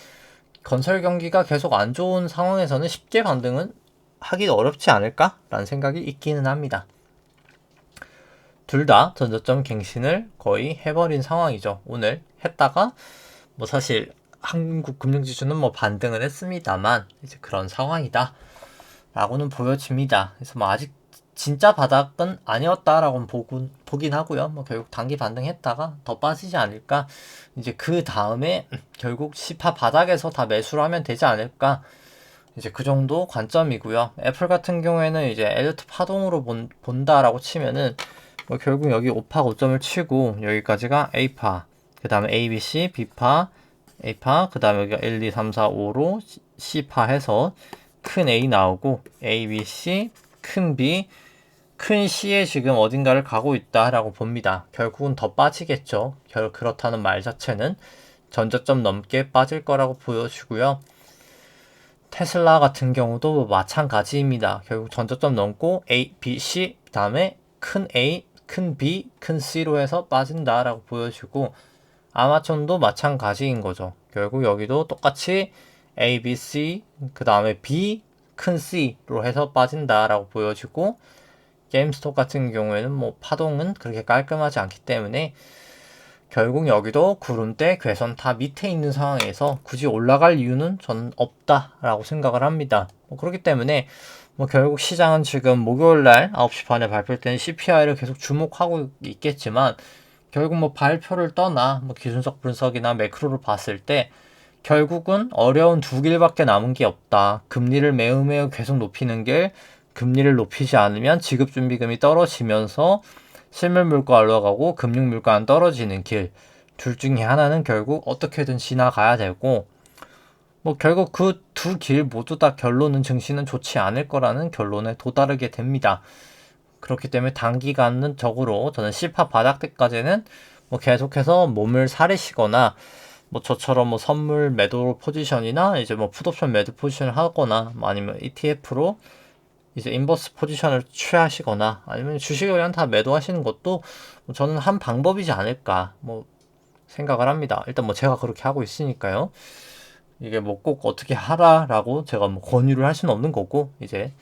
건설 경기가 계속 안 좋은 상황에서는 쉽게 반등은 하기 어렵지 않을까라는 생각이 있기는 합니다. 둘 다 전저점 갱신을 거의 해버린 상황이죠. 오늘 했다가 뭐 사실 한국 금융지주는 뭐 반등을 했습니다만 이제 그런 상황이다 라고는 보여집니다. 그래서 뭐 아직 진짜 바닥은 아니었다라고는 보긴 하고요. 뭐 결국 단기 반등했다가 더 빠지지 않을까. 이제 그 다음에 결국 10화 바닥에서 다 매수를 하면 되지 않을까. 이제 그 정도 관점이고요. 애플 같은 경우에는 이제 엘리트 파동으로 본다라고 치면은 뭐 결국 여기 5파 고점을 치고 여기까지가 A파, 그 다음에 A, B, C, B파, A파, 그 다음에 여기가 1, 2, 3, 4, 5로 C파 해서 큰 A 나오고 A, B, C, 큰 B, 큰 C에 지금 어딘가를 가고 있다라고 봅니다. 결국은 더 빠지겠죠. 그렇다는 말 자체는 전저점 넘게 빠질 거라고 보여지고요. 테슬라 같은 경우도 마찬가지입니다. 결국 전저점 넘고 A, B, C, 그 다음에 큰 A, 큰 B, 큰 C로 해서 빠진다라고 보여지고, 아마존도 마찬가지인 거죠. 결국 여기도 똑같이 A, B, C, 그 다음에 B, 큰 C로 해서 빠진다라고 보여지고, 게임스톱 같은 경우에는 뭐 파동은 그렇게 깔끔하지 않기 때문에 결국 여기도 구름대, 괴선 다 밑에 있는 상황에서 굳이 올라갈 이유는 저는 없다라고 생각을 합니다. 뭐 그렇기 때문에 뭐 결국 시장은 지금 목요일날 9시 반에 발표된 CPI를 계속 주목하고 있겠지만, 결국 뭐 발표를 떠나 뭐 기술적 분석이나 매크로를 봤을 때 결국은 어려운 두 길밖에 남은 게 없다. 금리를 매우 계속 높이는 길, 금리를 높이지 않으면 지급준비금이 떨어지면서 실물 물가 올라가고 금융 물가는 떨어지는 길, 둘 중에 하나는 결국 어떻게든 지나가야 되고, 뭐 결국 그 두 길 모두 다 결론은 증시는 좋지 않을 거라는 결론에 도달하게 됩니다. 그렇기 때문에 단기간은 적으로 저는 10화 바닥 때까지는 뭐 계속해서 몸을 사리시거나 뭐 저처럼 뭐 선물 매도 포지션이나 이제 뭐 풋옵션 매도 포지션을 하거나 뭐 아니면 ETF로 이제 인버스 포지션을 취하시거나 아니면 주식을 그냥 다 매도하시는 것도 뭐 저는 한 방법이지 않을까 뭐 생각을 합니다. 일단 뭐 제가 그렇게 하고 있으니까요. 이게 뭐 꼭 어떻게 하라라고 제가 뭐 권유를 할 수는 없는 거고, 이제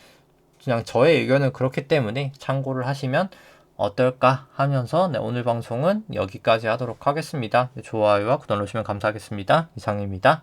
그냥 저의 의견은 그렇기 때문에 참고를 하시면 어떨까 하면서 네, 오늘 방송은 여기까지 하도록 하겠습니다. 좋아요와 구독 눌러주시면 감사하겠습니다. 이상입니다.